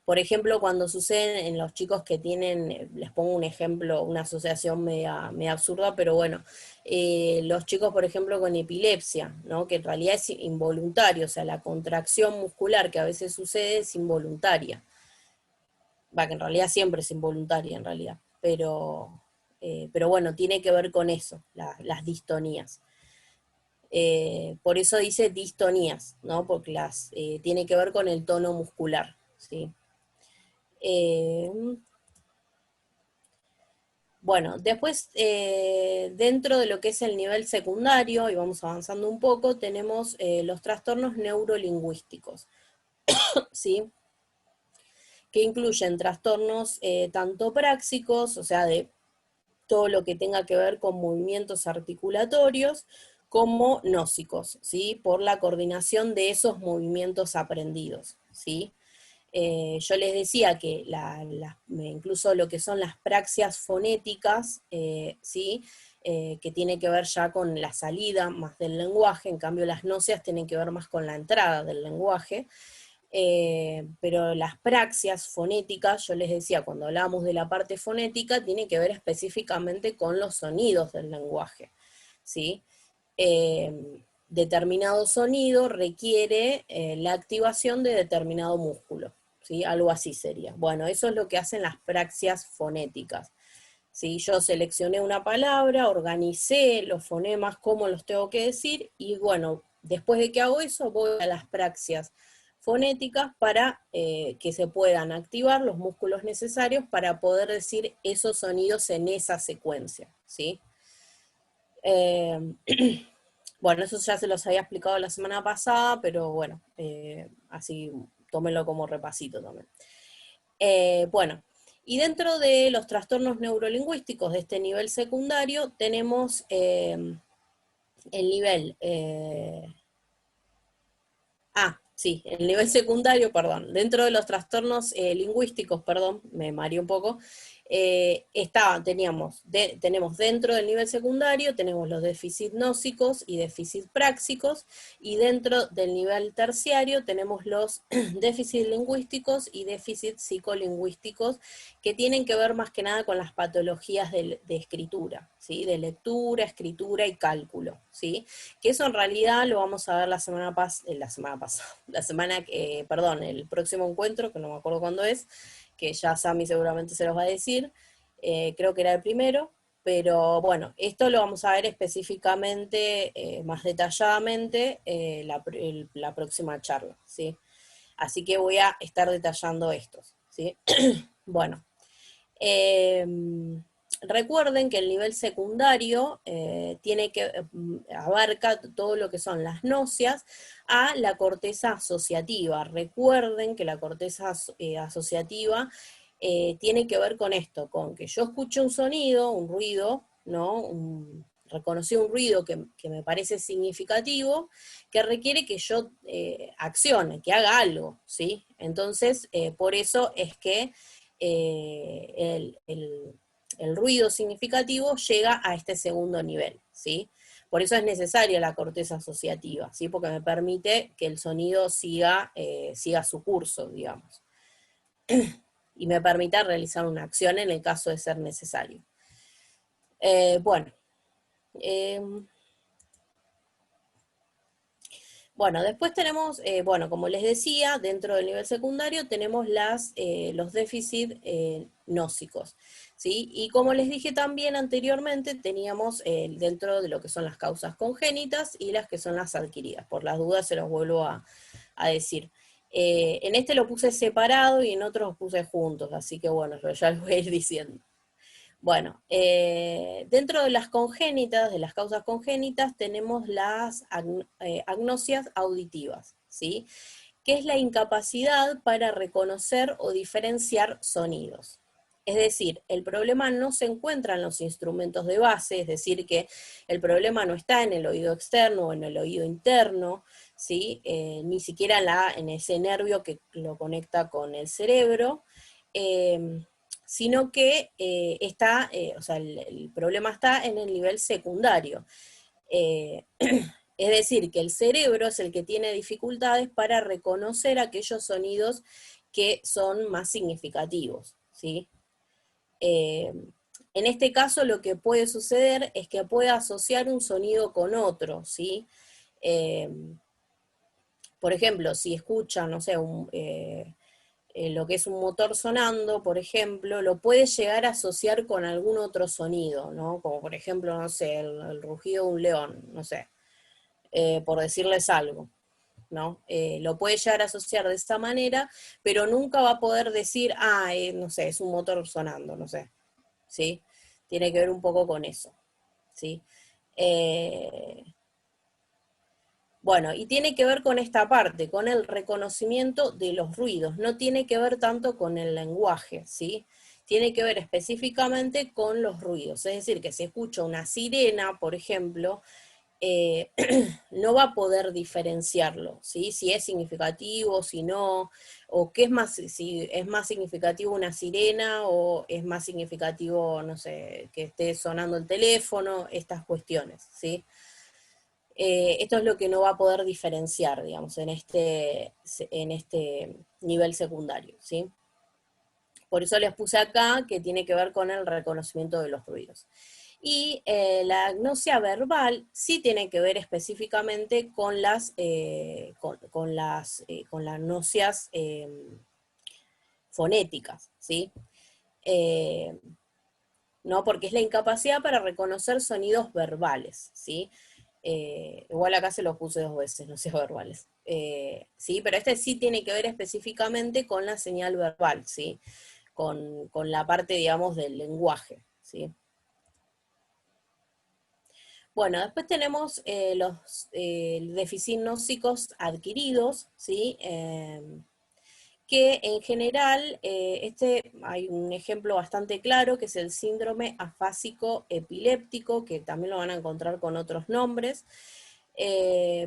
Por ejemplo, cuando suceden en los chicos que tienen, les pongo un ejemplo, una asociación media absurda, pero bueno, los chicos, por ejemplo, con epilepsia, ¿no? Que en realidad es involuntario, o sea, la contracción muscular que a veces sucede es involuntaria. Que en realidad siempre es involuntaria en realidad, pero bueno, tiene que ver con eso, las distonías. Por eso dice distonías, ¿no? Porque tiene que ver con el tono muscular, ¿sí? Bueno, después dentro de lo que es el nivel secundario, y vamos avanzando un poco, tenemos los trastornos neurolingüísticos, ¿sí? Que incluyen trastornos tanto práxicos, o sea, de todo lo que tenga que ver con movimientos articulatorios, como gnósicos, ¿sí? Por la coordinación de esos movimientos aprendidos, ¿sí? Yo les decía que incluso lo que son las praxias fonéticas, ¿sí? Que tiene que ver ya con la salida más del lenguaje, en cambio las gnosias tienen que ver más con la entrada del lenguaje. Pero las praxias fonéticas, yo les decía, cuando hablamos de la parte fonética, tiene que ver específicamente con los sonidos del lenguaje, ¿sí? determinado sonido requiere la activación de determinado músculo, ¿sí? Algo así sería. Bueno, eso es lo que hacen las praxias fonéticas. ¿Sí? Yo seleccioné una palabra, organicé los fonemas, cómo los tengo que decir, y bueno, después de que hago eso, voy a las praxias fonéticas para que se puedan activar los músculos necesarios para poder decir esos sonidos en esa secuencia, ¿sí? Bueno, eso ya se los había explicado la semana pasada, pero bueno, así tómenlo como repasito también. Bueno, y dentro de los trastornos neurolingüísticos de este nivel secundario tenemos el nivel... sí, el nivel secundario, perdón. Dentro de los trastornos lingüísticos, perdón, me mareé un poco, tenemos dentro del nivel secundario, tenemos los déficits gnósicos y déficits práxicos, y dentro del nivel terciario tenemos los déficits lingüísticos y déficits psicolingüísticos, que tienen que ver más que nada con las patologías de escritura, ¿sí? De lectura, escritura y cálculo, ¿sí? Que eso en realidad lo vamos a ver el próximo encuentro, que no me acuerdo cuándo es, que ya Sami seguramente se los va a decir, creo que era el primero, pero bueno, esto lo vamos a ver específicamente, más detalladamente, la próxima charla, ¿sí? Así que voy a estar detallando estos, ¿sí? Bueno, recuerden que el nivel secundario abarca todo lo que son las nocias a la corteza asociativa. Recuerden que la corteza asociativa tiene que ver con esto, con que yo escucho un sonido, un ruido, ¿no? Reconocí un ruido que me parece significativo, que requiere que yo accione, que haga algo, ¿sí? Entonces, por eso es que el ruido significativo llega a este segundo nivel, ¿sí? Por eso es necesaria la corteza asociativa, ¿sí? Porque me permite que el sonido siga su curso, digamos. Y me permita realizar una acción en el caso de ser necesario. Bueno, después tenemos, como les decía, dentro del nivel secundario tenemos los déficits gnósicos, ¿sí? Y como les dije también anteriormente, teníamos dentro de lo que son las causas congénitas y las que son las adquiridas. Por las dudas se los vuelvo a decir. En este lo puse separado y en otros los puse juntos, así que bueno, ya les voy a ir diciendo. Bueno, dentro de las congénitas, de las causas congénitas, tenemos las agnosias auditivas, ¿sí? Que es la incapacidad para reconocer o diferenciar sonidos. Es decir, el problema no se encuentra en los instrumentos de base, es decir, que el problema no está en el oído externo o en el oído interno, ¿sí? Ni siquiera en ese nervio que lo conecta con el cerebro, sino que el problema está en el nivel secundario. Es decir, que el cerebro es el que tiene dificultades para reconocer aquellos sonidos que son más significativos, ¿sí? En este caso lo que puede suceder es que puede asociar un sonido con otro, ¿sí? Por ejemplo, si escuchan, no sé, lo que es un motor sonando, por ejemplo, lo puede llegar a asociar con algún otro sonido, ¿no? Como por ejemplo, no sé, el rugido de un león, no sé, por decirles algo, ¿no? Lo puede llegar a asociar de esta manera, pero nunca va a poder decir, no sé, es un motor sonando, no sé, ¿sí? Tiene que ver un poco con eso, ¿sí? Bueno, y tiene que ver con esta parte, con el reconocimiento de los ruidos, no tiene que ver tanto con el lenguaje, ¿sí? Tiene que ver específicamente con los ruidos, es decir, que si escucha una sirena, por ejemplo, no va a poder diferenciarlo, ¿sí? Si es significativo, si no, o qué es más, si es más significativo una sirena, o es más significativo, no sé, que esté sonando el teléfono, estas cuestiones, ¿sí? Esto es lo que no va a poder diferenciar, digamos, en este nivel secundario, ¿sí? Por eso les puse acá que tiene que ver con el reconocimiento de los ruidos. Y la agnosia verbal sí tiene que ver específicamente con las agnosias fonéticas, ¿sí? ¿No? Porque es la incapacidad para reconocer sonidos verbales, ¿sí? Igual acá se los puse 2 veces, no sé verbales. ¿Sí? Pero este sí tiene que ver específicamente con la señal verbal, ¿sí? Con la parte, digamos, del lenguaje, ¿sí? Bueno, después tenemos los déficits nósicos adquiridos, ¿sí? Que en general, hay un ejemplo bastante claro, que es el síndrome afásico epiléptico, que también lo van a encontrar con otros nombres,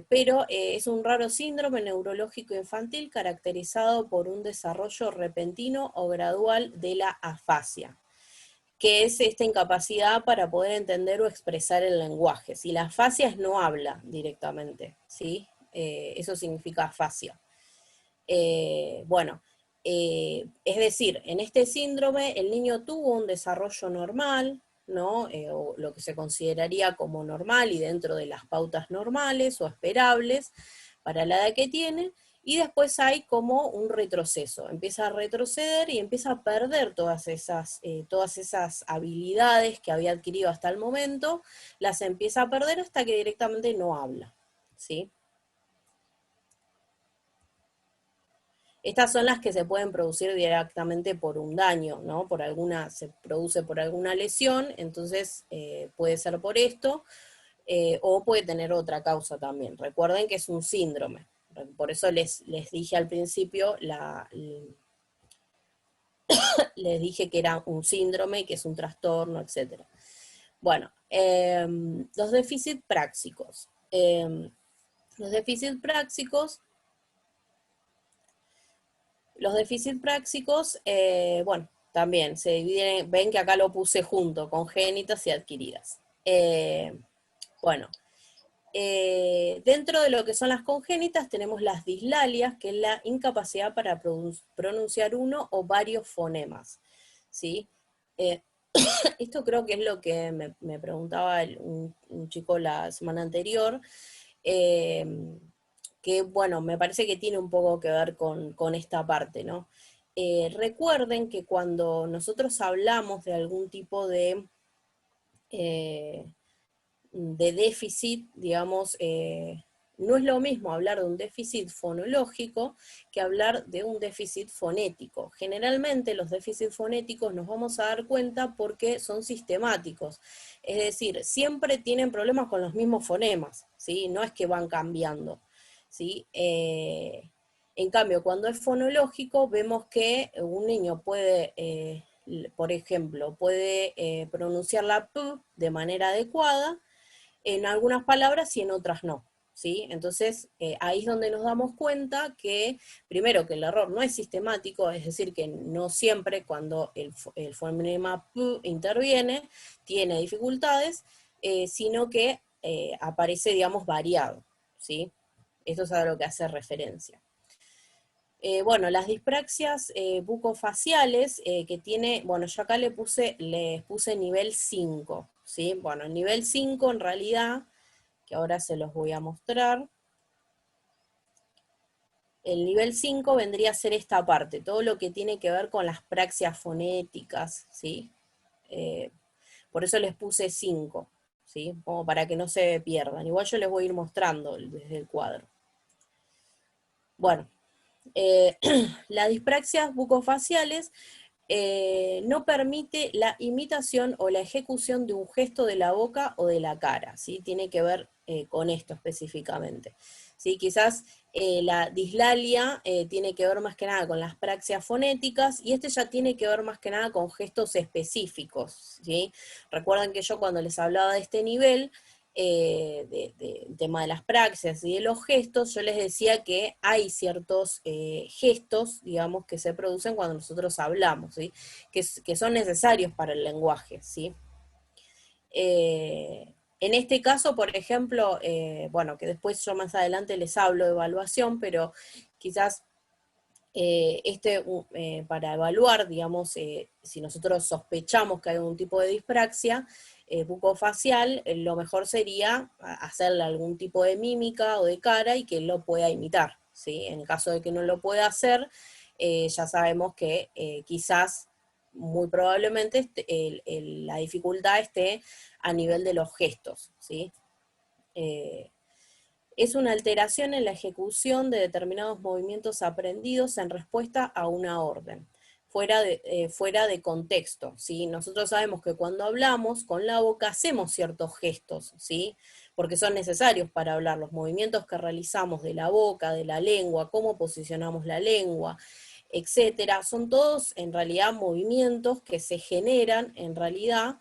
pero es un raro síndrome neurológico infantil caracterizado por un desarrollo repentino o gradual de la afasia, que es esta incapacidad para poder entender o expresar el lenguaje. Si la afasia es no habla directamente, ¿sí? Eso significa afasia. Bueno, es decir, en este síndrome el niño tuvo un desarrollo normal, ¿no? O lo que se consideraría como normal y dentro de las pautas normales o esperables para la edad que tiene, y después hay como un retroceso, empieza a retroceder y empieza a perder todas esas habilidades que había adquirido hasta el momento, las empieza a perder hasta que directamente no habla, ¿sí? Estas son las que se pueden producir directamente por un daño, ¿no? Se produce por alguna lesión, entonces puede ser por esto, o puede tener otra causa también. Recuerden que es un síndrome, por eso les dije al principio, les dije que era un síndrome, que es un trastorno, etc. Bueno, los déficits prácticos. Los déficits prácticos Los déficits prácticos, bueno, también se dividen, ven que acá lo puse junto, congénitas y adquiridas. Bueno, dentro de lo que son las congénitas tenemos las dislalias, que es la incapacidad para pronunciar uno o varios fonemas, ¿sí? Esto creo que es lo que me preguntaba un chico la semana anterior, que bueno, me parece que tiene un poco que ver con esta parte, ¿no? Recuerden que cuando nosotros hablamos de algún tipo de déficit, digamos, no es lo mismo hablar de un déficit fonológico que hablar de un déficit fonético. Generalmente los déficits fonéticos nos vamos a dar cuenta porque son sistemáticos, es decir, siempre tienen problemas con los mismos fonemas, ¿sí? No es que van cambiando, ¿sí? En cambio, cuando es fonológico, vemos que un niño puede, por ejemplo, puede pronunciar la P de manera adecuada, en algunas palabras y en otras no, ¿sí? Entonces, ahí es donde nos damos cuenta que, primero, que el error no es sistemático, es decir, que no siempre cuando el fonema P interviene, tiene dificultades, sino que aparece, digamos, variado, ¿sí? Esto es a lo que hace referencia. Bueno, las dispraxias bucofaciales que tiene, bueno, yo acá les puse nivel 5, ¿sí? Bueno, el nivel 5 en realidad, que ahora se los voy a mostrar, el nivel 5 vendría a ser esta parte, todo lo que tiene que ver con las praxias fonéticas, ¿sí? Por eso les puse 5, ¿sí? Como para que no se pierdan. Igual yo les voy a ir mostrando desde el cuadro. Bueno, las dispraxias bucofaciales no permite la imitación o la ejecución de un gesto de la boca o de la cara, ¿sí? Tiene que ver con esto específicamente. ¿Sí? Quizás la dislalia tiene que ver más que nada con las praxias fonéticas, y este ya tiene que ver más que nada con gestos específicos, ¿sí? Recuerden que yo cuando les hablaba de este nivel, tema de las praxias y de los gestos, yo les decía que hay ciertos gestos, digamos, que se producen cuando nosotros hablamos, ¿sí? Que son necesarios para el lenguaje, ¿sí? En este caso, por ejemplo, bueno, que después yo más adelante les hablo de evaluación, pero quizás para evaluar, digamos, si nosotros sospechamos que hay algún tipo de dispraxia, bucofacial, lo mejor sería hacerle algún tipo de mímica o de cara y que él lo pueda imitar, ¿sí? En el caso de que no lo pueda hacer, ya sabemos que quizás, muy probablemente, la dificultad esté a nivel de los gestos, ¿sí? Es una alteración en la ejecución de determinados movimientos aprendidos en respuesta a una orden, fuera de contexto, ¿sí? Nosotros sabemos que cuando hablamos con la boca hacemos ciertos gestos, ¿sí? Porque son necesarios para hablar. Los movimientos que realizamos de la boca, de la lengua, cómo posicionamos la lengua, etcétera, son todos en realidad movimientos que se generan en realidad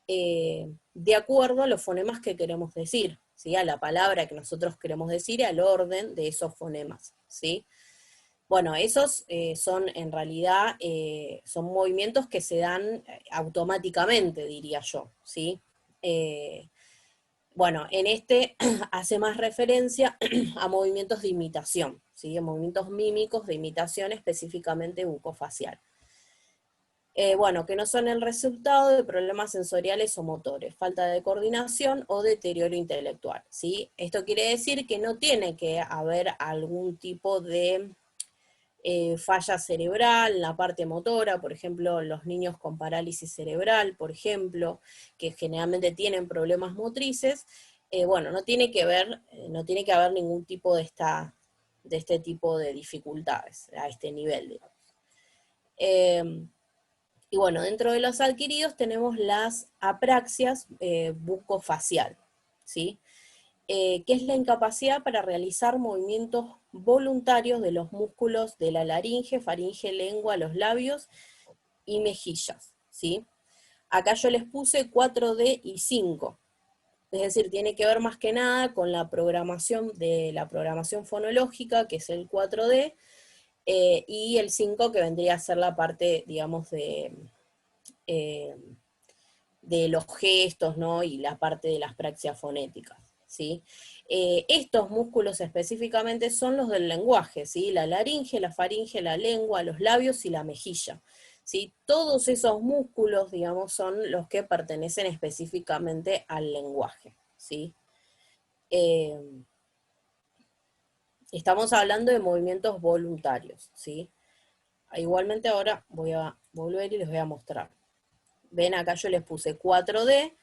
de acuerdo a los fonemas que queremos decir, ¿sí? A la palabra que nosotros queremos decir y al orden de esos fonemas, ¿sí? Bueno, esos son en realidad, son movimientos que se dan automáticamente, diría yo, ¿sí? Bueno, en este hace más referencia a movimientos de imitación, ¿sí? A movimientos mímicos de imitación, específicamente bucofacial. Bueno, que no son el resultado de problemas sensoriales o motores, falta de coordinación o deterioro intelectual, ¿sí? Esto quiere decir que no tiene que haber algún tipo de falla cerebral en la parte motora, por ejemplo, los niños con parálisis cerebral, por ejemplo, que generalmente tienen problemas motrices, bueno, no tiene que haber ningún tipo de este tipo de dificultades a este nivel, digamos. Y bueno, dentro de los adquiridos tenemos las apraxias bucofacial, ¿sí? Que es la incapacidad para realizar movimientos voluntarios de los músculos de la laringe, faringe, lengua, los labios y mejillas, ¿sí? Acá yo les puse 4D y 5, es decir, tiene que ver más que nada con la programación fonológica, que es el 4D, y el 5 que vendría a ser la parte, digamos, eh, de los gestos, ¿no? Y la parte de las praxias fonéticas, ¿sí? Estos músculos específicamente son los del lenguaje, ¿sí? La laringe, la faringe, la lengua, los labios y la mejilla, ¿sí? Todos esos músculos, digamos, son los que pertenecen específicamente al lenguaje, ¿sí? Estamos hablando de movimientos voluntarios, ¿sí? Igualmente ahora voy a volver y les voy a mostrar. Ven, acá yo les puse 4D,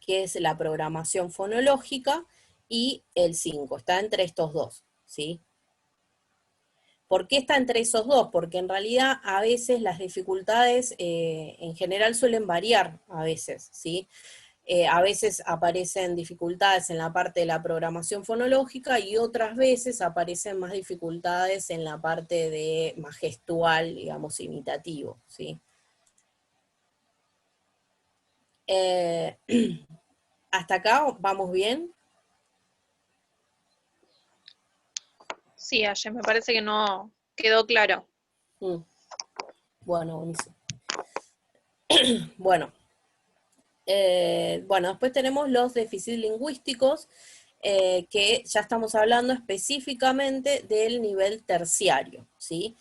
que es la programación fonológica, y el 5, está entre estos dos, ¿sí? ¿Por qué está entre esos dos? Porque en realidad a veces las dificultades en general suelen variar, a veces, ¿sí? A veces aparecen dificultades en la parte de la programación fonológica y otras veces aparecen más dificultades en la parte de más gestual, digamos, imitativo, ¿sí? ¿Hasta acá vamos bien? Sí, ayer me parece que no quedó claro. Bueno, buenísimo. Bueno. Bueno, después tenemos los déficits lingüísticos, que ya estamos hablando específicamente del nivel terciario, ¿sí?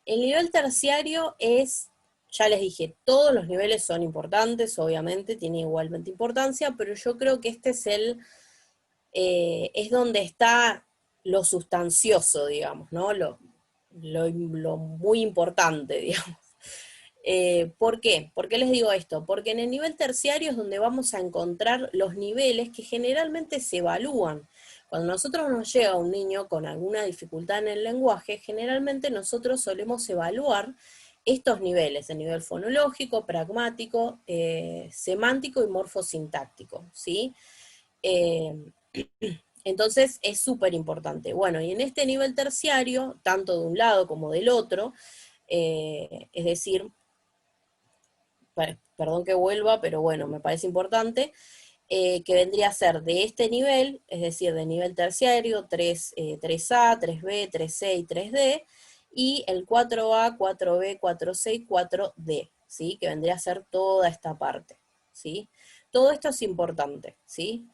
El nivel terciario es, ya les dije, todos los niveles son importantes, obviamente, tiene igualmente importancia, pero yo creo que este es donde está lo sustancioso, digamos, ¿no? Lo muy importante, digamos. ¿Por qué? ¿Por qué les digo esto? Porque en el nivel terciario es donde vamos a encontrar los niveles que generalmente se evalúan. Cuando nosotros nos llega un niño con alguna dificultad en el lenguaje, generalmente nosotros solemos evaluar estos niveles, el nivel fonológico, pragmático, semántico y morfosintáctico, ¿sí? Entonces es súper importante. Bueno, y en este nivel terciario, tanto de un lado como del otro, es decir, perdón que vuelva, pero bueno, me parece importante, que vendría a ser de este nivel, es decir, de nivel terciario, 3A, 3B, 3C y 3D, y el 4A, 4B, 4C y 4D, ¿sí? Que vendría a ser toda esta parte, ¿sí? Todo esto es importante, ¿sí?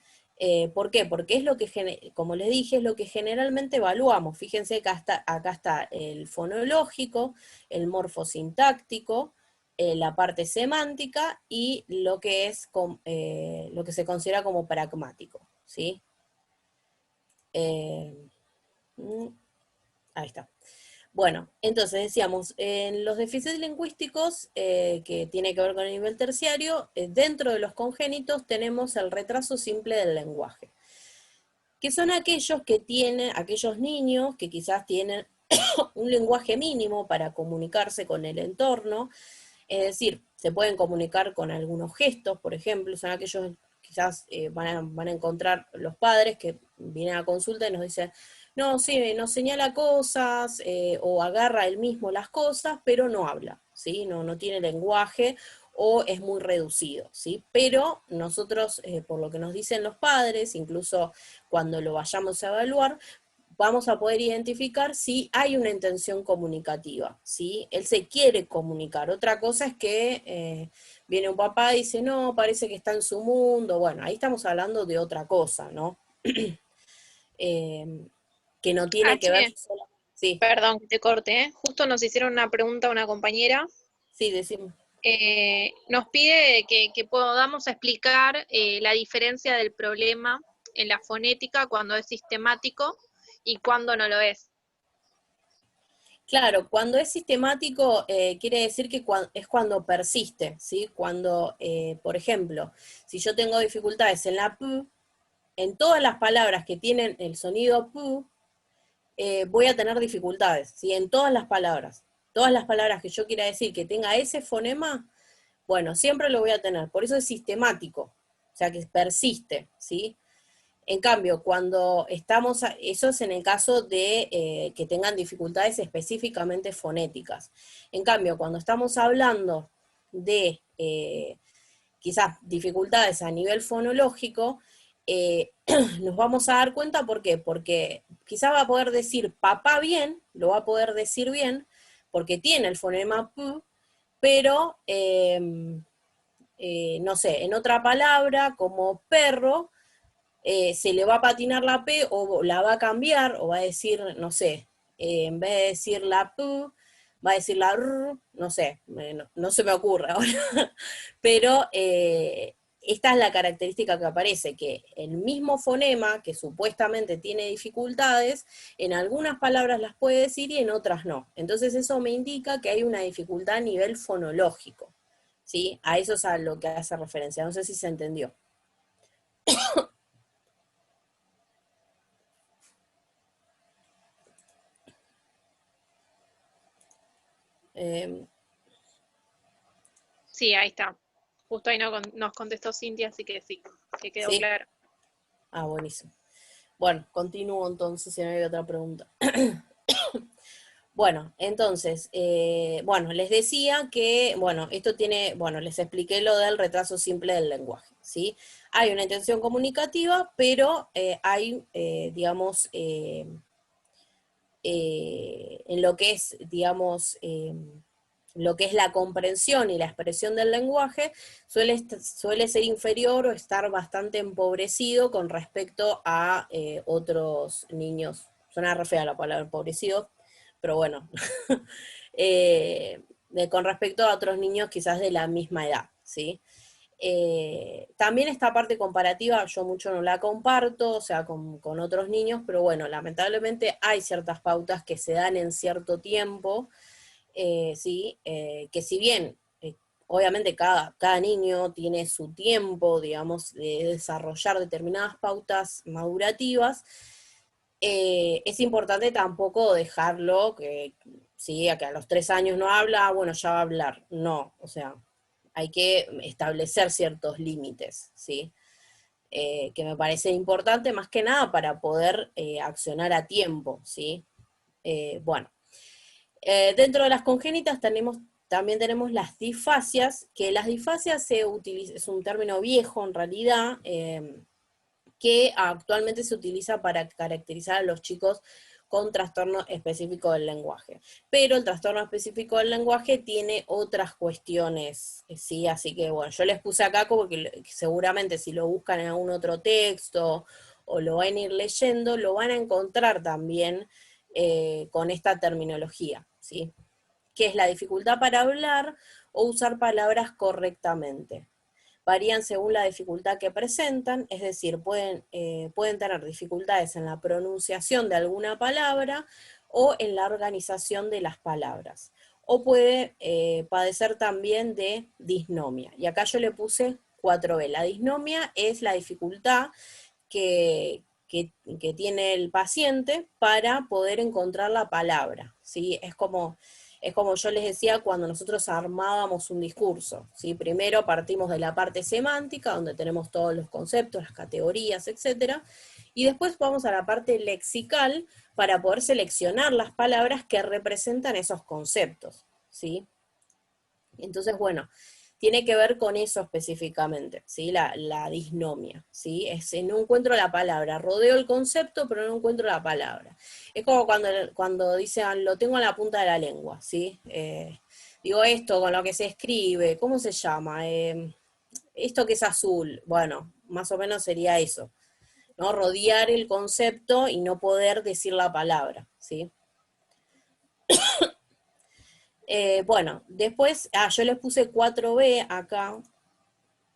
¿Por qué? Porque es lo que, como les dije, es lo que generalmente evaluamos. Fíjense que acá está el fonológico, el morfosintáctico, la parte semántica y lo que es lo que se considera como pragmático, ¿sí? Ahí está. Bueno, entonces decíamos, en los déficits lingüísticos, que tiene que ver con el nivel terciario, dentro de los congénitos tenemos el retraso simple del lenguaje, que son aquellos niños que quizás tienen un lenguaje mínimo para comunicarse con el entorno, es decir, se pueden comunicar con algunos gestos, por ejemplo, son aquellos, quizás van a encontrar los padres que vienen a consulta y nos dicen, no, sí, nos señala cosas, o agarra él mismo las cosas, pero no habla, ¿sí? No tiene lenguaje, o es muy reducido, ¿sí? Pero nosotros, por lo que nos dicen los padres, incluso cuando lo vayamos a evaluar, vamos a poder identificar si hay una intención comunicativa, ¿sí? Él se quiere comunicar. Otra cosa es que viene un papá y dice, no, parece que está en su mundo. Bueno, ahí estamos hablando de otra cosa, ¿no? Que no tiene que ver H, solo... Sí, perdón que te corte, ¿eh? Justo nos hicieron una pregunta a una compañera. sí, decimos. Nos pide que podamos explicar la diferencia del problema en la fonética cuando es sistemático y cuando no lo es. Claro, cuando es sistemático quiere decir que es cuando persiste, ¿sí? Cuando, por ejemplo, si yo tengo dificultades en la P, en todas las palabras que tienen el sonido P, voy a tener dificultades, ¿sí? En todas las palabras. Todas las palabras que yo quiera decir que tenga ese fonema, bueno, siempre lo voy a tener. Por eso es sistemático, o sea que persiste, ¿sí? En cambio, cuando eso es en el caso de que tengan dificultades específicamente fonéticas. En cambio, cuando estamos hablando de quizás dificultades a nivel fonológico, nos vamos a dar cuenta, ¿por qué? Porque quizás va a poder decir papá bien, lo va a poder decir bien, porque tiene el fonema P, pero, no sé, en otra palabra, como perro, se le va a patinar la P o la va a cambiar, o va a decir, no sé, en vez de decir la P, va a decir la R, no sé, no se me ocurre ahora, pero esta es la característica que aparece, que el mismo fonema, que supuestamente tiene dificultades, en algunas palabras las puede decir y en otras no. Entonces eso me indica que hay una dificultad a nivel fonológico, ¿sí? A eso es a lo que hace referencia, no sé si se entendió. Sí, ahí está. Justo ahí nos contestó Cintia, así que sí, que quedó ¿Sí? claro. Ah, buenísimo. Bueno, continúo entonces, si no hay otra pregunta. Bueno, entonces, bueno, les decía que, bueno, esto tiene, bueno, les expliqué lo del retraso simple del lenguaje, ¿sí? Hay una intención comunicativa, pero hay, digamos, en lo que es, digamos, lo que es la comprensión y la expresión del lenguaje, suele ser inferior o estar bastante empobrecido con respecto a otros niños. Suena re fea la palabra empobrecido, pero bueno, con respecto a otros niños quizás de la misma edad, ¿sí? También esta parte comparativa yo mucho no la comparto, o sea, con otros niños, pero bueno, lamentablemente hay ciertas pautas que se dan en cierto tiempo, ¿sí? Que si bien, obviamente cada niño tiene su tiempo, digamos, de desarrollar determinadas pautas madurativas, es importante tampoco dejarlo que, sí, a que a los 3 años no habla, bueno, ya va a hablar. No, o sea, hay que establecer ciertos límites, ¿sí? Que me parece importante más que nada para poder accionar a tiempo, ¿sí? Bueno, dentro de las congénitas también tenemos las disfasias, que las disfasias es un término viejo en realidad, que actualmente se utiliza para caracterizar a los chicos con trastorno específico del lenguaje. Pero el trastorno específico del lenguaje tiene otras cuestiones, ¿sí? Así que bueno, yo les puse acá como que seguramente si lo buscan en algún otro texto o lo van a ir leyendo, lo van a encontrar también con esta terminología, ¿sí? Que es la dificultad para hablar o usar palabras correctamente. Varían según la dificultad que presentan, es decir, pueden tener dificultades en la pronunciación de alguna palabra o en la organización de las palabras. O puede padecer también de disnomia. Y acá yo le puse 4B. La disnomia es la dificultad que tiene el paciente para poder encontrar la palabra, ¿sí? Es como yo les decía cuando nosotros armábamos un discurso, ¿sí? Primero partimos de la parte semántica, donde tenemos todos los conceptos, las categorías, etcétera, y después vamos a la parte lexical para poder seleccionar las palabras que representan esos conceptos, ¿sí? Entonces, bueno, tiene que ver con eso específicamente, ¿sí? La disnomia, ¿sí? No encuentro la palabra, rodeo el concepto, pero no encuentro la palabra. Es como cuando dicen, lo tengo en la punta de la lengua, ¿sí? Digo esto con lo que se escribe, ¿cómo se llama? Esto que es azul, bueno, más o menos sería eso, ¿no? Rodear el concepto y no poder decir la palabra, ¿sí? Bueno, después, yo les puse 4B acá.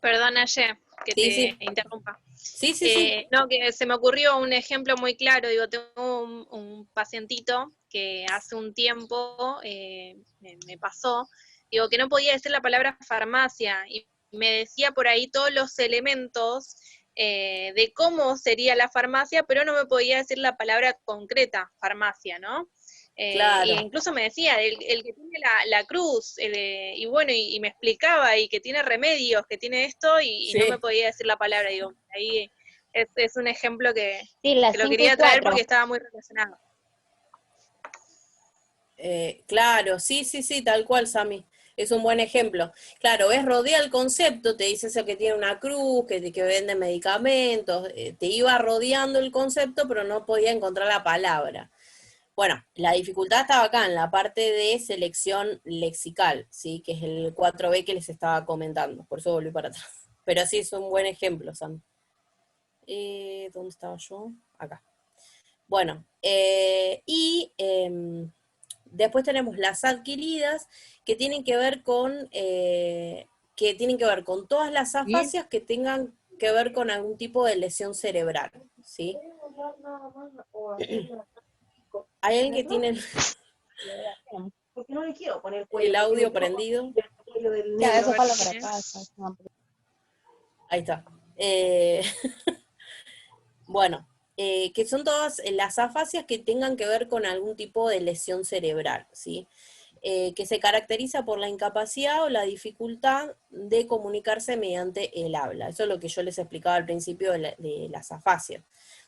Perdona, Ye, que Sí, te sí. interrumpa. Sí, sí, sí. No, que se me ocurrió un ejemplo muy claro. Digo, tengo un pacientito que hace un tiempo me pasó, digo, que no podía decir la palabra farmacia y me decía por ahí todos los elementos de cómo sería la farmacia, pero no me podía decir la palabra concreta, farmacia, ¿no? Y Claro. incluso me decía, el que tiene la cruz, y bueno, y me explicaba, y que tiene remedios, que tiene esto, y no me Sí. podía decir la palabra, digo, ahí es un ejemplo que Sí, las lo 5 y quería traer 4. porque estaba muy relacionado. Claro, sí, sí, sí, tal cual, Sami. Es un buen ejemplo. Claro, ves, rodea el concepto, te dice eso que tiene una cruz, que vende medicamentos, te iba rodeando el concepto, pero no podía encontrar la palabra. Bueno, la dificultad estaba acá, en la parte de selección lexical, ¿sí? Que es el 4B que les estaba comentando, por eso volví para atrás. Pero sí, es un buen ejemplo, Sami. ¿Dónde estaba yo? Acá. Bueno, después tenemos las adquiridas, que tienen que ver con todas las afasias que tengan que ver con algún tipo de lesión cerebral, ¿sí? Hay alguien que tiene Porque no le quiero poner el cuello. audio prendido. Ya, eso fue lo ¿Eh? para acá. Ahí está. Bueno, que son todas las afasias que tengan que ver con algún tipo de lesión cerebral, ¿sí? Que se caracteriza por la incapacidad o la dificultad de comunicarse mediante el habla. Eso es lo que yo les explicaba al principio de las afasias.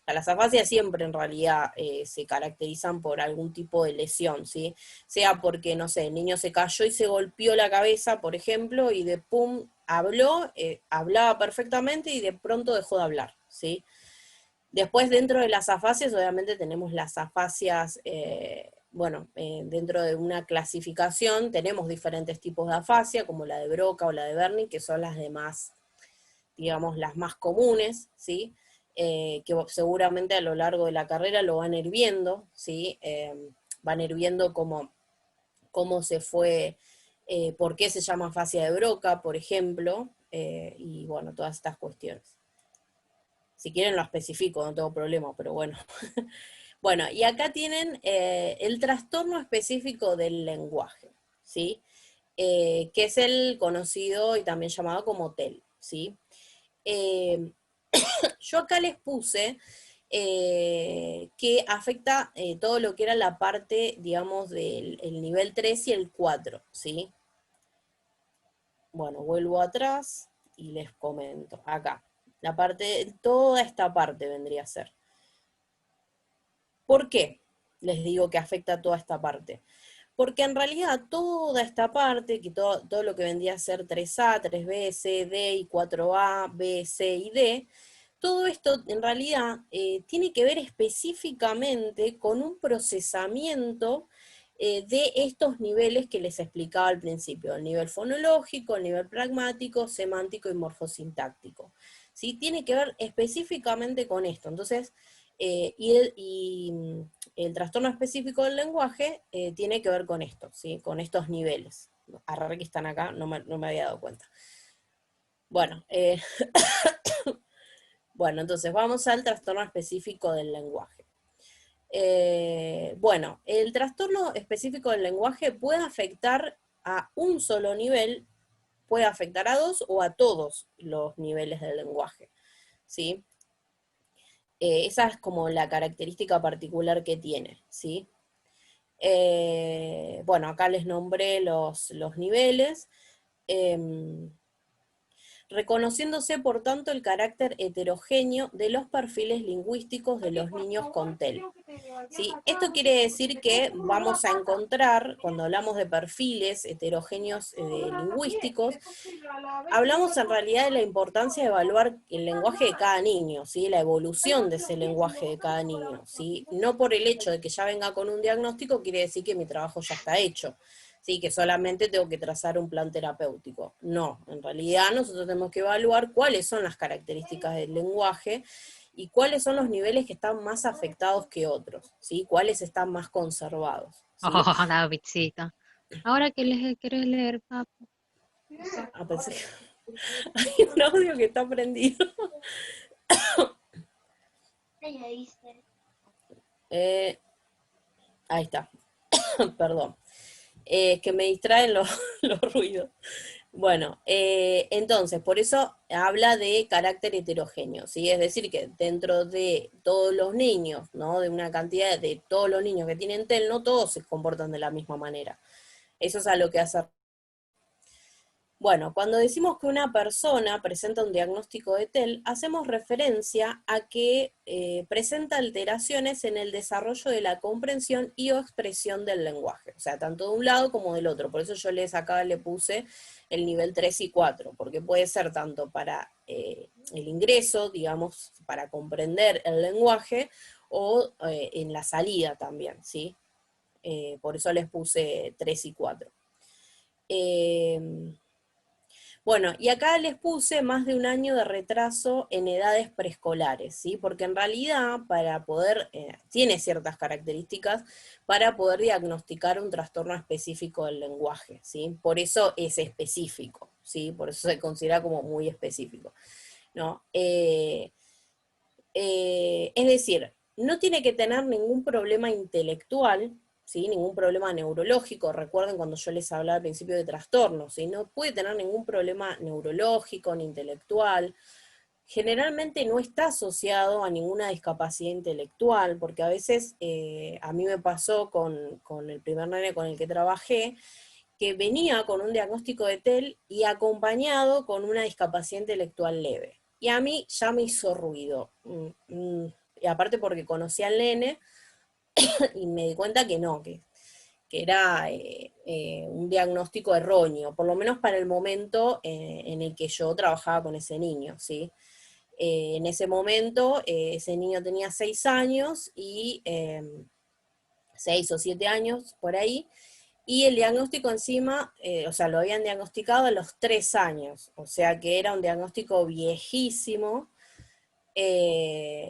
Las afasias siempre en realidad se caracterizan por algún tipo de lesión, ¿sí? Sea porque, no sé, el niño se cayó y se golpeó la cabeza, por ejemplo, y de pum, hablaba perfectamente y de pronto dejó de hablar, ¿sí? Después, dentro de las afasias, obviamente tenemos las afasias, dentro de una clasificación tenemos diferentes tipos de afasia, como la de Broca o la de Wernicke, que son las demás, digamos, las más comunes, ¿sí? Que seguramente a lo largo de la carrera lo van a ir viendo, ¿sí? Van a ir viendo cómo se fue, por qué se llama afasia de Broca, por ejemplo, y bueno, todas estas cuestiones. Si quieren lo especifico, no tengo problema, pero bueno. Bueno, y acá tienen el trastorno específico del lenguaje, ¿sí? Que es el conocido y también llamado como TEL, ¿sí? Yo acá les puse que afecta todo lo que era la parte, digamos, del el nivel 3 y el 4, ¿sí? Bueno, vuelvo atrás y les comento. Acá, toda esta parte vendría a ser. ¿Por qué les digo que afecta a toda esta parte? Porque en realidad toda esta parte, que todo lo que vendría a ser 3A, 3B, C, D y 4A, B, C y D, todo esto en realidad tiene que ver específicamente con un procesamiento de estos niveles que les explicaba al principio, el nivel fonológico, el nivel pragmático, semántico y morfosintáctico. ¿Sí? Tiene que ver específicamente con esto. Entonces, el trastorno específico del lenguaje tiene que ver con esto, ¿sí? Con estos niveles. arre que están acá, no me había dado cuenta. Bueno, bueno, entonces vamos al trastorno específico del lenguaje. Bueno, el trastorno específico del lenguaje puede afectar a un solo nivel, puede afectar a 2 o a todos los niveles del lenguaje, ¿sí? Esa es como la característica particular que tiene, ¿sí? Bueno, acá les nombré los niveles. Reconociéndose por tanto el carácter heterogéneo de los perfiles lingüísticos de los niños con TEL. ¿Sí? Esto quiere decir que vamos a encontrar, cuando hablamos de perfiles heterogéneos lingüísticos, hablamos en realidad de la importancia de evaluar el lenguaje de cada niño, ¿sí? La evolución de ese lenguaje de cada niño, ¿sí? No por el hecho de que ya venga con un diagnóstico quiere decir que mi trabajo ya está hecho. Sí, que solamente tengo que trazar un plan terapéutico. No, en realidad nosotros tenemos que evaluar cuáles son las características del lenguaje y cuáles son los niveles que están más afectados que otros, ¿sí? Cuáles están más conservados, ¿sí? Oh, Davidcito. Ahora que les querés leer, papá. Ah, pensé que hay un audio que está prendido. Ahí está. Perdón. Es que me distraen los ruidos. Bueno, entonces, por eso habla de carácter heterogéneo, ¿sí? Es decir, que dentro de todos los niños, ¿no? De una cantidad de todos los niños que tienen TEL, no todos se comportan de la misma manera. Eso es a lo que hace. Bueno, cuando decimos que una persona presenta un diagnóstico de TEL, hacemos referencia a que presenta alteraciones en el desarrollo de la comprensión y o expresión del lenguaje, o sea, tanto de un lado como del otro. Por eso yo acá le puse el nivel 3 y 4, porque puede ser tanto para el ingreso, digamos, para comprender el lenguaje, o en la salida también, ¿sí? Por eso les puse 3 y 4. Bueno, y acá les puse más de un año de retraso en edades preescolares, ¿sí? Porque en realidad, para poder, tiene ciertas características para poder diagnosticar un trastorno específico del lenguaje, ¿sí? Por eso es específico, ¿sí? Por eso se considera como muy específico, ¿no? Es decir, no tiene que tener ningún problema intelectual, ¿sí? Ningún problema neurológico. Recuerden cuando yo les hablaba al principio de trastornos, ¿sí? No puede tener ningún problema neurológico ni intelectual. Generalmente no está asociado a ninguna discapacidad intelectual, porque a veces a mí me pasó con el primer nene con el que trabajé, que venía con un diagnóstico de TEL y acompañado con una discapacidad intelectual leve. Y a mí ya me hizo ruido. Y aparte porque conocí al nene y me di cuenta que no, que era un diagnóstico erróneo, por lo menos para el momento en el que yo trabajaba con ese niño, ¿sí? En ese momento ese niño tenía 6 años y 6 o 7 años por ahí, y el diagnóstico encima, o sea, lo habían diagnosticado a los 3 años, o sea que era un diagnóstico viejísimo,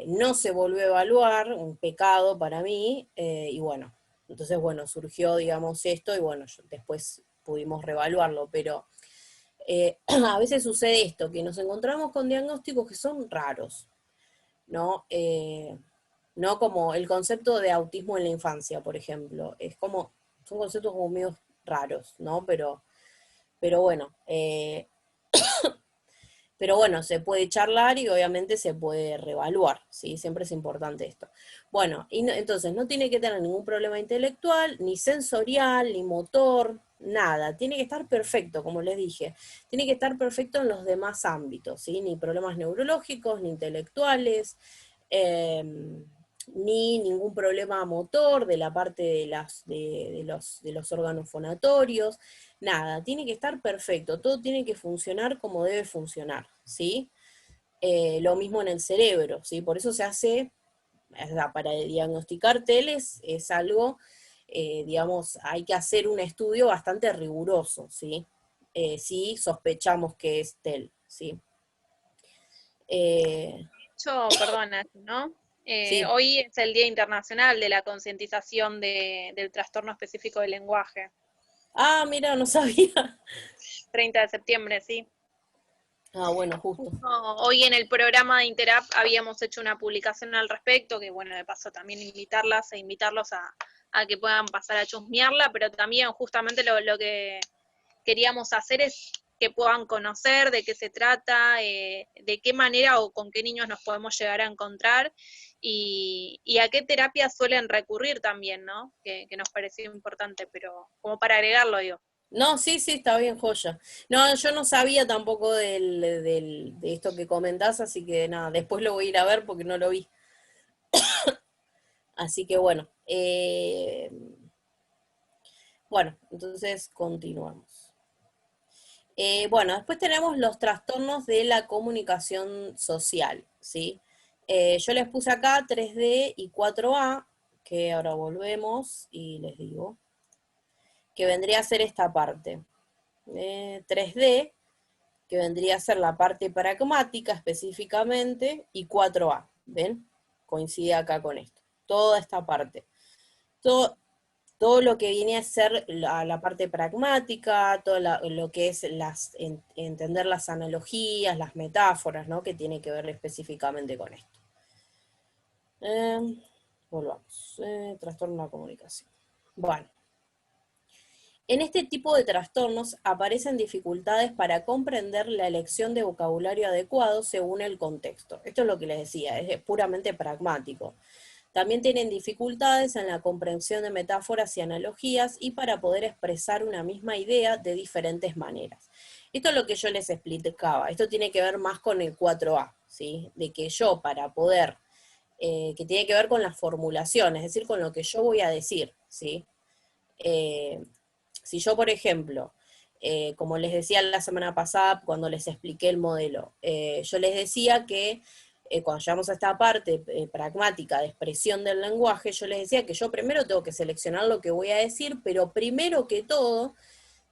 no se volvió a evaluar, un pecado para mí, y bueno, entonces bueno, surgió, digamos, esto, y bueno, después pudimos reevaluarlo, pero a veces sucede esto, que nos encontramos con diagnósticos que son raros, ¿no? No como el concepto de autismo en la infancia, por ejemplo, son conceptos como medio raros, ¿no? Pero bueno, se puede charlar y obviamente se puede reevaluar, ¿sí? Siempre es importante esto. Bueno, entonces no tiene que tener ningún problema intelectual, ni sensorial, ni motor, nada. Tiene que estar perfecto, como les dije. Tiene que estar perfecto en los demás ámbitos, ¿sí? Ni problemas neurológicos, ni intelectuales, ni ningún problema motor de la parte de los órganos fonatorios, nada, tiene que estar perfecto, todo tiene que funcionar como debe funcionar, ¿sí? Lo mismo en el cerebro, ¿sí? Por eso se hace, o sea, para diagnosticar TEL es algo, digamos, hay que hacer un estudio bastante riguroso, ¿sí? Si sospechamos que es TEL, ¿sí? Perdona, ¿no? Sí. Hoy es el Día Internacional de la Concientización del Trastorno Específico del Lenguaje. Ah, mira, no sabía. 30 de septiembre, sí. Ah, bueno, justo. Hoy en el programa de Interap habíamos hecho una publicación al respecto, que bueno, de paso también invitarlas e invitarlos a que puedan pasar a chusmearla, pero también justamente lo que queríamos hacer es que puedan conocer de qué se trata, de qué manera o con qué niños nos podemos llegar a encontrar y a qué terapias suelen recurrir también, ¿no? Que nos pareció importante, pero como para agregarlo, digo. No, sí, sí, está bien, joya. No, yo no sabía tampoco de esto que comentás, así que nada, después lo voy a ir a ver porque no lo vi. Así que bueno, bueno, entonces continuamos. Bueno, después tenemos los trastornos de la comunicación social, ¿sí? Yo les puse acá 3D y 4A, que ahora volvemos y les digo, que vendría a ser esta parte. 3D, que vendría a ser la parte pragmática específicamente, y 4A, ¿ven? Coincide acá con esto. Toda esta parte. Todo lo que viene a ser la parte pragmática, todo lo que es entender las analogías, las metáforas, ¿no? Que tiene que ver específicamente con esto. Volvamos. Trastorno de la comunicación. Bueno. En este tipo de trastornos aparecen dificultades para comprender la elección de vocabulario adecuado según el contexto. Esto es lo que les decía, es puramente pragmático. También tienen dificultades en la comprensión de metáforas y analogías y para poder expresar una misma idea de diferentes maneras. Esto es lo que yo les explicaba. Esto tiene que ver más con el 4A, ¿sí? De que yo para poder, que tiene que ver con la formulación, es decir, con lo que yo voy a decir, ¿sí? Si yo, por ejemplo, como les decía la semana pasada cuando les expliqué el modelo, yo les decía que cuando llegamos a esta parte pragmática de expresión del lenguaje, yo les decía que yo primero tengo que seleccionar lo que voy a decir, pero primero que todo,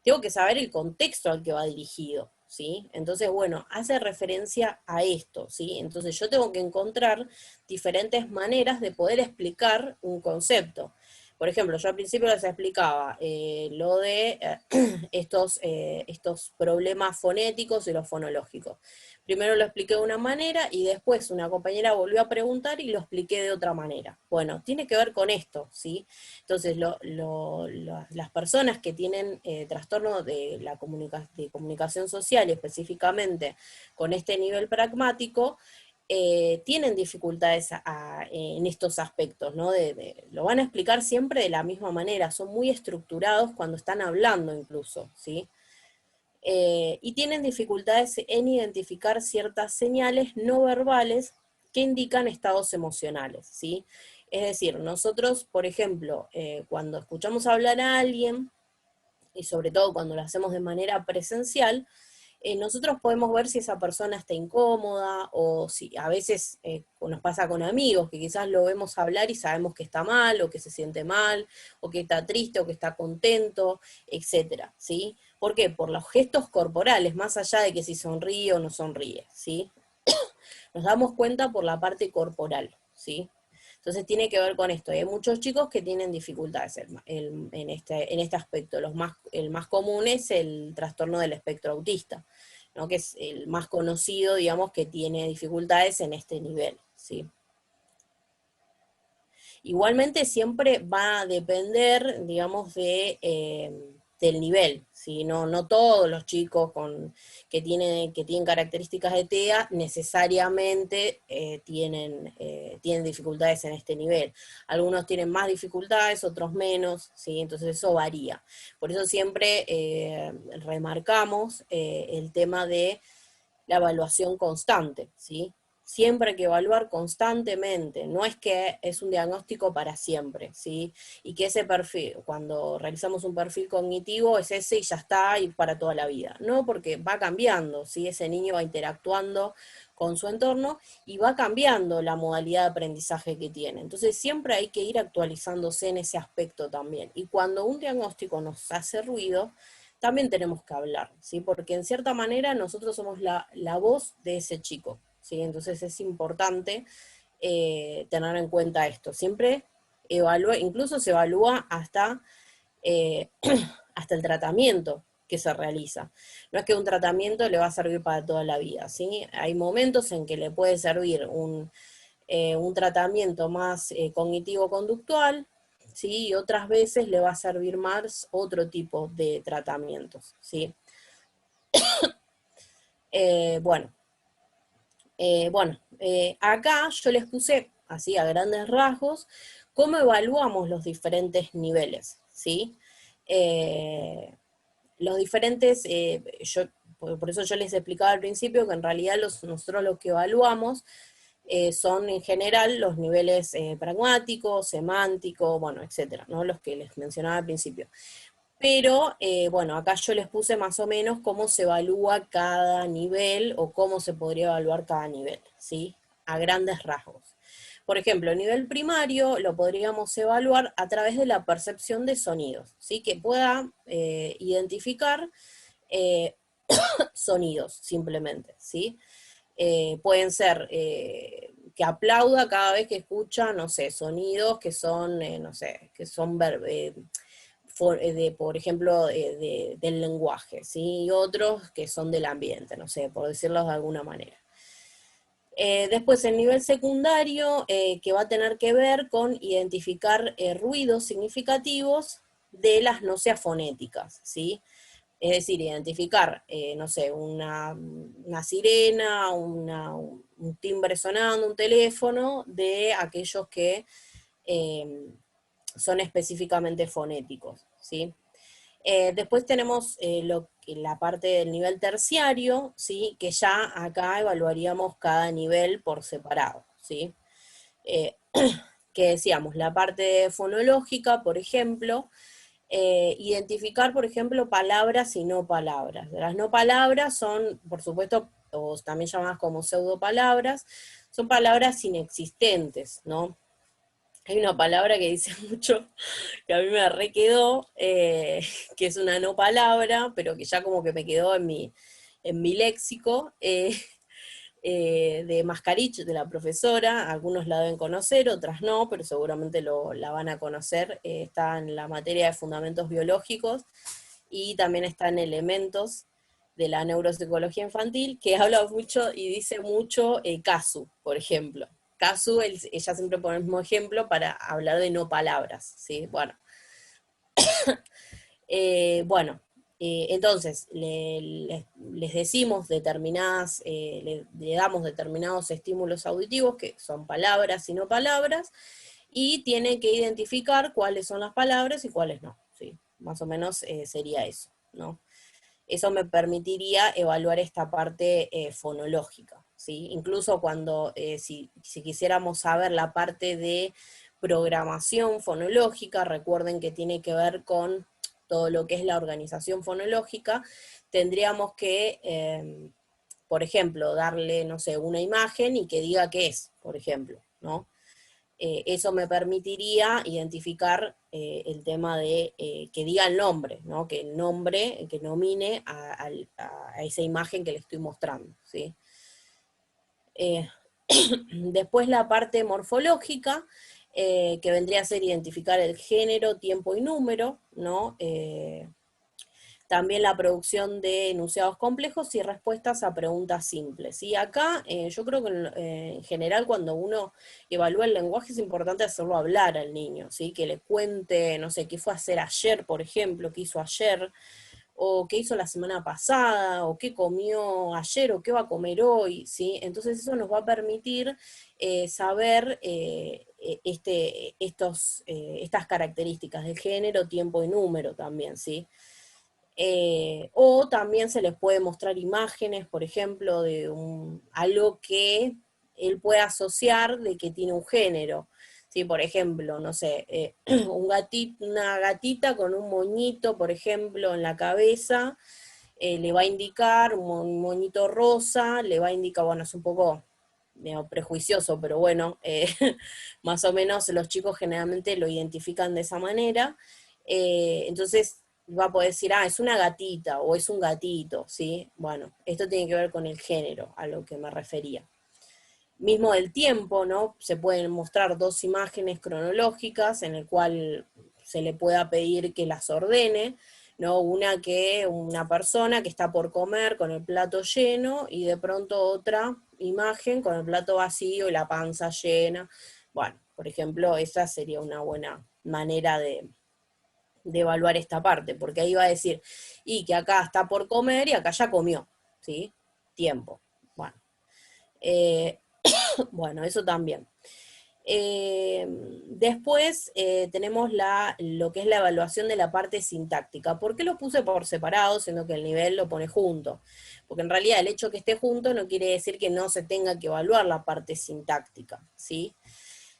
tengo que saber el contexto al que va dirigido, ¿sí? Entonces, bueno, hace referencia a esto, ¿sí? Entonces yo tengo que encontrar diferentes maneras de poder explicar un concepto. Por ejemplo, yo al principio les explicaba lo de estos problemas fonéticos y los fonológicos. Primero lo expliqué de una manera y después una compañera volvió a preguntar y lo expliqué de otra manera. Bueno, tiene que ver con esto, ¿sí? Entonces, las personas que tienen trastorno de la comunicación social, específicamente con este nivel pragmático, tienen dificultades en estos aspectos, ¿no? Lo van a explicar siempre de la misma manera, son muy estructurados cuando están hablando incluso, ¿sí? Y tienen dificultades en identificar ciertas señales no verbales que indican estados emocionales, ¿sí? Es decir, nosotros, por ejemplo, cuando escuchamos hablar a alguien, y sobre todo cuando lo hacemos de manera presencial, nosotros podemos ver si esa persona está incómoda, o si a veces nos pasa con amigos, que quizás lo vemos hablar y sabemos que está mal, o que se siente mal, o que está triste, o que está contento, etcétera, ¿sí? ¿Por qué? Por los gestos corporales, más allá de que si sonríe o no sonríe, ¿sí? Nos damos cuenta por la parte corporal, ¿sí? Entonces tiene que ver con esto. Hay muchos chicos que tienen dificultades en este aspecto. El más común es el trastorno del espectro autista, ¿no? Que es el más conocido, digamos, que tiene dificultades en este nivel, ¿sí? Igualmente siempre va a depender, digamos, del nivel, ¿sí? No todos los chicos que tienen características de TEA necesariamente tienen dificultades en este nivel. Algunos tienen más dificultades, otros menos, ¿sí? Entonces eso varía. Por eso siempre remarcamos el tema de la evaluación constante, ¿sí? Siempre hay que evaluar constantemente, no es que es un diagnóstico para siempre, ¿sí? Y que ese perfil, cuando realizamos un perfil cognitivo, es ese y ya está, y para toda la vida. No, porque va cambiando, ¿sí? Ese niño va interactuando con su entorno y va cambiando la modalidad de aprendizaje que tiene. Entonces siempre hay que ir actualizándose en ese aspecto también. Y cuando un diagnóstico nos hace ruido, también tenemos que hablar, ¿sí? Porque en cierta manera nosotros somos la voz de ese chico, ¿sí? Entonces es importante tener en cuenta esto. Siempre incluso se evalúa hasta hasta el tratamiento que se realiza. No es que un tratamiento le va a servir para toda la vida, ¿sí? Hay momentos en que le puede servir un tratamiento más cognitivo-conductual, ¿sí? Y otras veces le va a servir más otro tipo de tratamientos, ¿sí? Acá yo les puse, así a grandes rasgos, cómo evaluamos los diferentes niveles, ¿sí? Los diferentes, por eso yo les explicaba al principio que en realidad nosotros lo que evaluamos son en general los niveles pragmáticos, semánticos, bueno, etcétera, ¿no? Los que les mencionaba al principio. Pero, acá yo les puse más o menos cómo se evalúa cada nivel o cómo se podría evaluar cada nivel, ¿sí? A grandes rasgos. Por ejemplo, el nivel primario lo podríamos evaluar a través de la percepción de sonidos, ¿sí? Que pueda identificar sonidos, simplemente, ¿sí? Pueden ser que aplauda cada vez que escucha, no sé, sonidos que son, por ejemplo, del lenguaje, ¿sí? Y otros que son del ambiente, no sé, por decirlo de alguna manera. Después el nivel secundario, que va a tener que ver con identificar ruidos significativos de las nóseas fonéticas, ¿sí? Es decir, identificar, no sé, una sirena, un timbre sonando, un teléfono, de aquellos que son específicamente fonéticos, ¿sí? Después tenemos la parte del nivel terciario, ¿sí? Que ya acá evaluaríamos cada nivel por separado, ¿sí? Que decíamos, la parte fonológica, por ejemplo, identificar, por ejemplo, palabras y no palabras. Las no palabras son, por supuesto, o también llamadas como pseudopalabras, son palabras inexistentes, ¿no? Hay una palabra que dice mucho, que a mí me re quedó, que es una no palabra, pero que ya como que me quedó en mi léxico, de Mascarich, de la profesora. Algunos la deben conocer, otras no, pero seguramente la van a conocer. Está en la materia de fundamentos biológicos, y también está en elementos de la neuropsicología infantil, que habla mucho y dice mucho Casu, por ejemplo. Casu, ella siempre pone el mismo ejemplo para hablar de no palabras, ¿sí? Bueno. Entonces, les decimos determinadas, le damos determinados estímulos auditivos, que son palabras y no palabras, y tienen que identificar cuáles son las palabras y cuáles no, ¿sí? Más o menos sería eso, ¿no? Eso me permitiría evaluar esta parte fonológica, ¿sí? Incluso cuando, si quisiéramos saber la parte de programación fonológica, recuerden que tiene que ver con todo lo que es la organización fonológica, tendríamos que, por ejemplo, darle, no sé, una imagen y que diga qué es, por ejemplo, ¿no? Eso me permitiría identificar el tema de que diga el nombre, ¿no? Que el nombre, que nomine a esa imagen que le estoy mostrando, ¿sí? Después la parte morfológica, que vendría a ser identificar el género, tiempo y número, ¿no? También la producción de enunciados complejos y respuestas a preguntas simples. Y acá yo creo que en general cuando uno evalúa el lenguaje es importante hacerlo hablar al niño, ¿sí? Que le cuente, no sé, qué fue a hacer ayer, por ejemplo, qué hizo ayer, o qué hizo la semana pasada, o qué comió ayer, o qué va a comer hoy, ¿sí? Entonces eso nos va a permitir saber estas características del género, tiempo y número también, ¿sí? O también se les puede mostrar imágenes, por ejemplo, de algo que él puede asociar de que tiene un género. ¿Sí? Por ejemplo, no sé, una gatita con un moñito, por ejemplo, en la cabeza, le va a indicar, un moñito rosa, le va a indicar, bueno, es un poco medio prejuicioso, pero bueno, más o menos los chicos generalmente lo identifican de esa manera. Entonces va a poder decir, es una gatita o es un gatito, ¿sí? Bueno, esto tiene que ver con el género, a lo que me refería. Mismo del tiempo, ¿no? Se pueden mostrar dos imágenes cronológicas en el cual se le pueda pedir que las ordene, ¿no? Una persona que está por comer con el plato lleno y de pronto otra imagen con el plato vacío y la panza llena. Bueno, por ejemplo, esa sería una buena manera de evaluar esta parte, porque ahí va a decir, y que acá está por comer y acá ya comió, ¿sí? Tiempo. Bueno, eh, bueno, eso también. Después tenemos lo que es la evaluación de la parte sintáctica. ¿Por qué lo puse por separado, siendo que el nivel lo pone junto? Porque en realidad el hecho que esté junto no quiere decir que no se tenga que evaluar la parte sintáctica, ¿sí?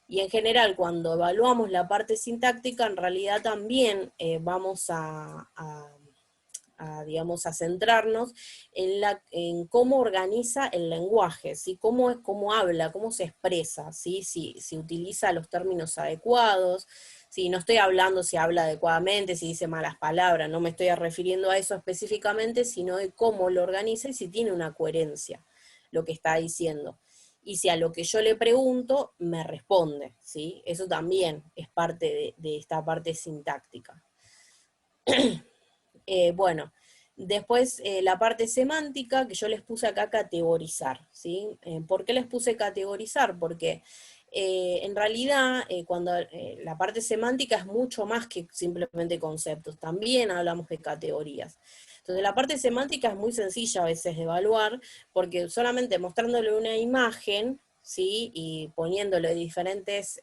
Y en general, cuando evaluamos la parte sintáctica, en realidad también vamos digamos, a centrarnos en cómo organiza el lenguaje, ¿sí? Cómo habla, cómo se expresa, ¿sí? Si utiliza los términos adecuados, si no estoy hablando si habla adecuadamente, si dice malas palabras, no me estoy refiriendo a eso específicamente, sino de cómo lo organiza y si tiene una coherencia lo que está diciendo. Y si a lo que yo le pregunto me responde, ¿sí? Eso también es parte de esta parte sintáctica. Bueno, después la parte semántica, que yo les puse acá categorizar, ¿sí? ¿Por qué les puse categorizar? Porque en realidad cuando la parte semántica es mucho más que simplemente conceptos, también hablamos de categorías. Entonces la parte semántica es muy sencilla a veces de evaluar, porque solamente mostrándole una imagen, ¿sí? Y poniéndole diferentes...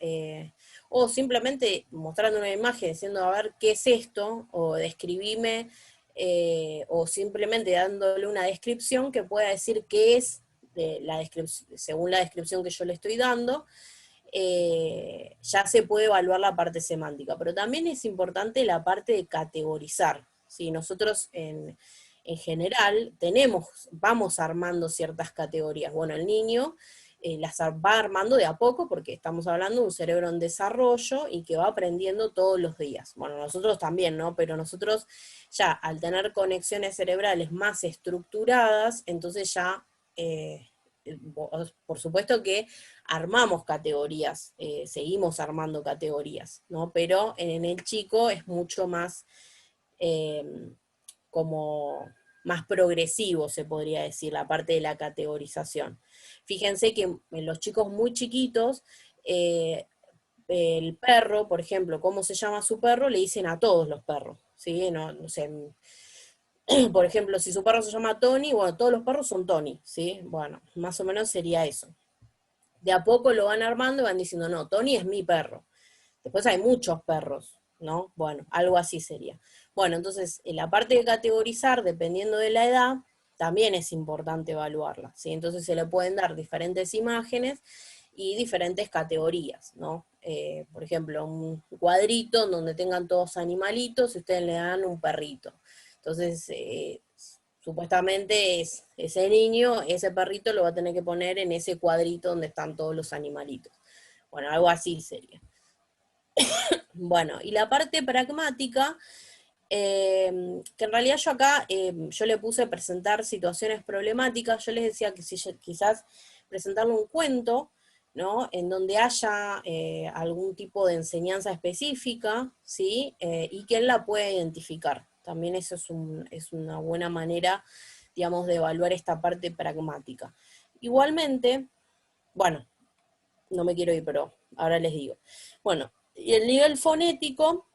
o simplemente mostrando una imagen diciendo, a ver, ¿qué es esto? O describime, o simplemente dándole una descripción que pueda decir qué es, según la descripción que yo le estoy dando, ya se puede evaluar la parte semántica. Pero también es importante la parte de categorizar, ¿sí? Nosotros en general vamos armando ciertas categorías. Bueno, el niño las va armando de a poco porque estamos hablando de un cerebro en desarrollo y que va aprendiendo todos los días. Bueno, nosotros también, ¿no? Pero nosotros ya al tener conexiones cerebrales más estructuradas, entonces ya, por supuesto que armamos categorías, seguimos armando categorías, ¿no? Pero en el chico es mucho más como más progresivo, se podría decir, la parte de la categorización. Fíjense que en los chicos muy chiquitos, el perro, por ejemplo, cómo se llama su perro, le dicen a todos los perros, ¿sí? No sé, por ejemplo, si su perro se llama Tony, bueno, todos los perros son Tony, ¿sí? Bueno, más o menos sería eso. De a poco lo van armando y van diciendo, no, Tony es mi perro. Después hay muchos perros, ¿no? Bueno, algo así sería. Bueno, entonces, en la parte de categorizar, dependiendo de la edad, también es importante evaluarla, ¿sí? Entonces se le pueden dar diferentes imágenes y diferentes categorías, ¿no? Por ejemplo, un cuadrito donde tengan todos animalitos y ustedes le dan un perrito. Entonces, supuestamente ese niño, ese perrito lo va a tener que poner en ese cuadrito donde están todos los animalitos. Bueno, algo así sería. Bueno, y la parte pragmática, que en realidad yo acá, yo le puse presentar situaciones problemáticas, yo les decía que si quizás presentarle un cuento, ¿no? En donde haya algún tipo de enseñanza específica, ¿sí? Y que él la pueda identificar. También eso es una buena manera, digamos, de evaluar esta parte pragmática. Igualmente, bueno, no me quiero ir, pero ahora les digo. Bueno, y el nivel fonético,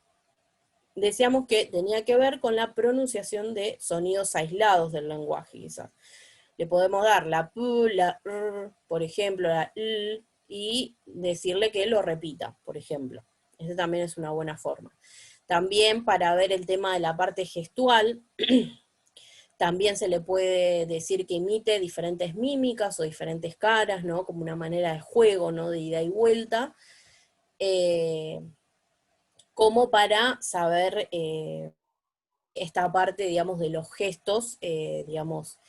decíamos que tenía que ver con la pronunciación de sonidos aislados del lenguaje, quizás. Le podemos dar la p, la r, por ejemplo, la l, y decirle que lo repita, por ejemplo. Esa también es una buena forma. También para ver el tema de la parte gestual, también se le puede decir que imite diferentes mímicas o diferentes caras, ¿no? Como una manera de juego, ¿no? De ida y vuelta. Como para saber esta parte, digamos, de los gestos, digamos,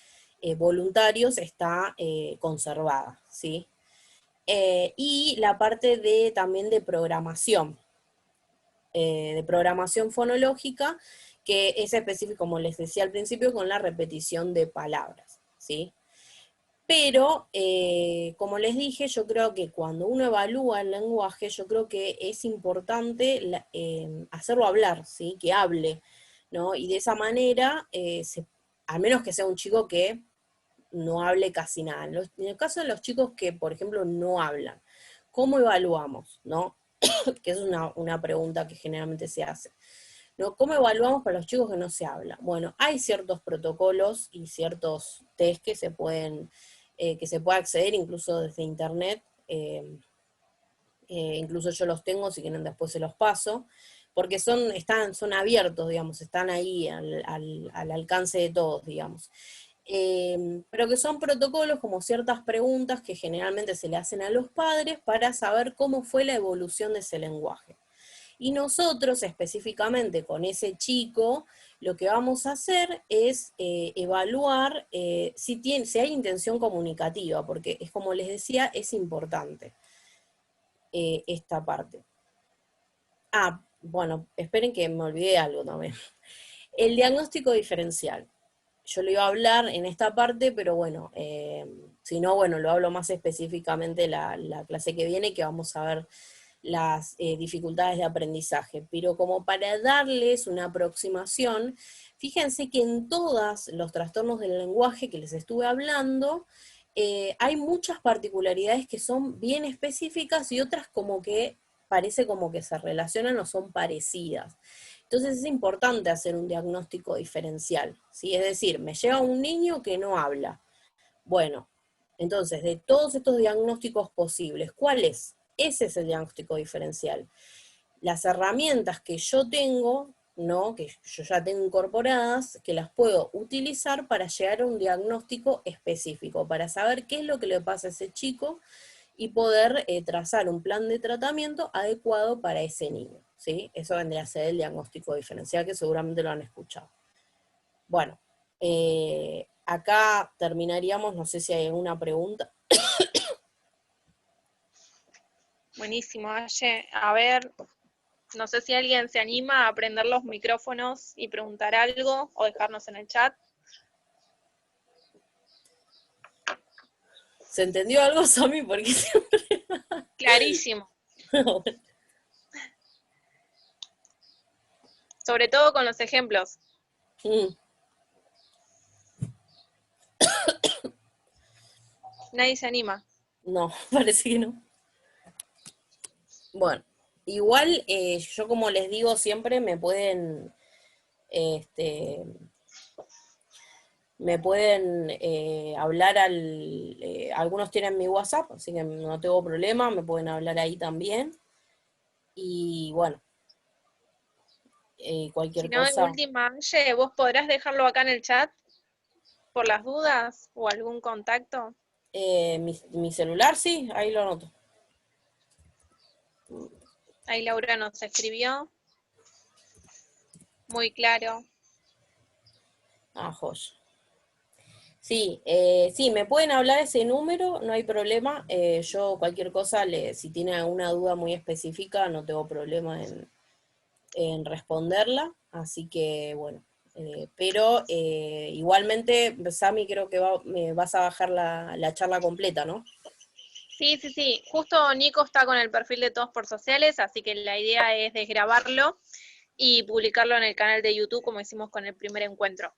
voluntarios está conservada, ¿sí? Y la parte también de programación fonológica, que es específico, como les decía al principio, con la repetición de palabras, ¿sí? Pero, como les dije, yo creo que cuando uno evalúa el lenguaje, yo creo que es importante hacerlo hablar, ¿sí? Que hable, ¿no? Y de esa manera, al menos que sea un chico que no hable casi nada. En el caso de los chicos que, por ejemplo, no hablan, ¿cómo evaluamos, no? Que es una pregunta que generalmente se hace. ¿No? ¿Cómo evaluamos para los chicos que no se hablan? Bueno, hay ciertos protocolos y ciertos test que se pueden, que se puede acceder incluso desde internet, incluso yo los tengo, si quieren después se los paso, porque son abiertos, digamos, están ahí al alcance de todos, digamos. Pero que son protocolos como ciertas preguntas que generalmente se le hacen a los padres para saber cómo fue la evolución de ese lenguaje. Y nosotros específicamente con ese chico, lo que vamos a hacer es evaluar si hay intención comunicativa, porque es como les decía, es importante esta parte. Ah, bueno, esperen que me olvidé algo también. El diagnóstico diferencial. Yo lo iba a hablar en esta parte, pero bueno, si no, bueno, lo hablo más específicamente la clase que viene, que vamos a ver las dificultades de aprendizaje. Pero como para darles una aproximación, fíjense que en todos los trastornos del lenguaje que les estuve hablando, hay muchas particularidades que son bien específicas y otras como que parece como que se relacionan o son parecidas. Entonces es importante hacer un diagnóstico diferencial, ¿sí? Es decir, me llega un niño que no habla. Bueno, entonces, de todos estos diagnósticos posibles, ¿cuál es? Ese es el diagnóstico diferencial. Las herramientas que yo tengo, ¿no? Que yo ya tengo incorporadas, que las puedo utilizar para llegar a un diagnóstico específico, para saber qué es lo que le pasa a ese chico y poder trazar un plan de tratamiento adecuado para ese niño, ¿sí? Eso vendría a ser el diagnóstico diferencial, que seguramente lo han escuchado. Bueno, acá terminaríamos, no sé si hay alguna pregunta. Buenísimo, Aye. A ver, no sé si alguien se anima a prender los micrófonos y preguntar algo o dejarnos en el chat. ¿Se entendió algo, Sami? Porque siempre... Clarísimo. Sobre todo con los ejemplos. Nadie se anima. No, parece que no. Bueno, igual yo como les digo siempre me pueden hablar algunos tienen mi WhatsApp, así que no tengo problema, me pueden hablar ahí también. Y bueno, cualquier Si no, en cosa. última, Aye, ¿vos podrás dejarlo acá en el chat por las dudas o algún contacto? Mi celular, sí, ahí lo anoto. Ahí Laura nos escribió. Muy claro. Ah, joya. Sí, sí, me pueden hablar ese número, no hay problema. Yo cualquier cosa, si tienen alguna duda muy específica, no tengo problema en responderla. Así que, bueno. Pero igualmente, Sami, creo que me vas a bajar la charla completa, ¿no? Sí, sí, sí. Justo Nico está con el perfil de Todos por Sociales, así que la idea es desgrabarlo y publicarlo en el canal de YouTube como hicimos con el primer encuentro.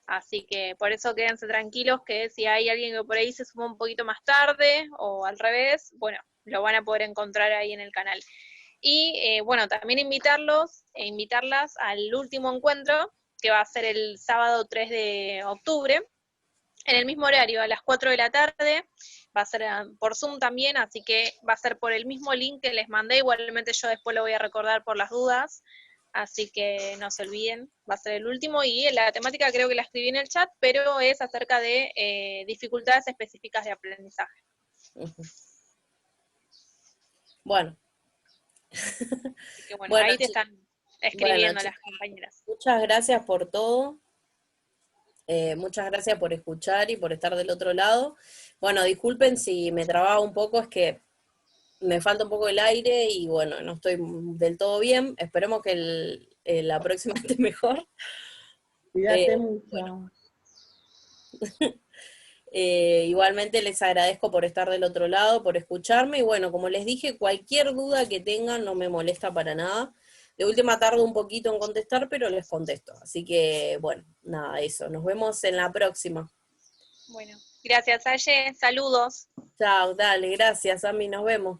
Así que por eso quédense tranquilos que si hay alguien que por ahí se suma un poquito más tarde o al revés, bueno, lo van a poder encontrar ahí en el canal. Y bueno, también invitarlos e invitarlas al último encuentro, que va a ser el sábado 3 de octubre, en el mismo horario, a las 4 de la tarde, va a ser por Zoom también, así que va a ser por el mismo link que les mandé, igualmente yo después lo voy a recordar por las dudas, así que no se olviden, va a ser el último, y la temática creo que la escribí en el chat, pero es acerca de dificultades específicas de aprendizaje. Bueno. Así que bueno, Bueno, ahí te están escribiendo bueno, las compañeras. muchas gracias por todo. Muchas gracias por escuchar y por estar del otro lado. Bueno, disculpen si me trababa un poco, es que me falta un poco el aire y bueno, no estoy del todo bien. Esperemos que la próxima esté mejor. Cuídate mucho. Bueno. Igualmente les agradezco por estar del otro lado, por escucharme y bueno, como les dije, cualquier duda que tengan no me molesta para nada. De última tardo un poquito en contestar, pero les contesto. Así que, bueno, nada, eso. Nos vemos en la próxima. Bueno, gracias, Aye. Saludos. Chao, dale, gracias, Ami, nos vemos.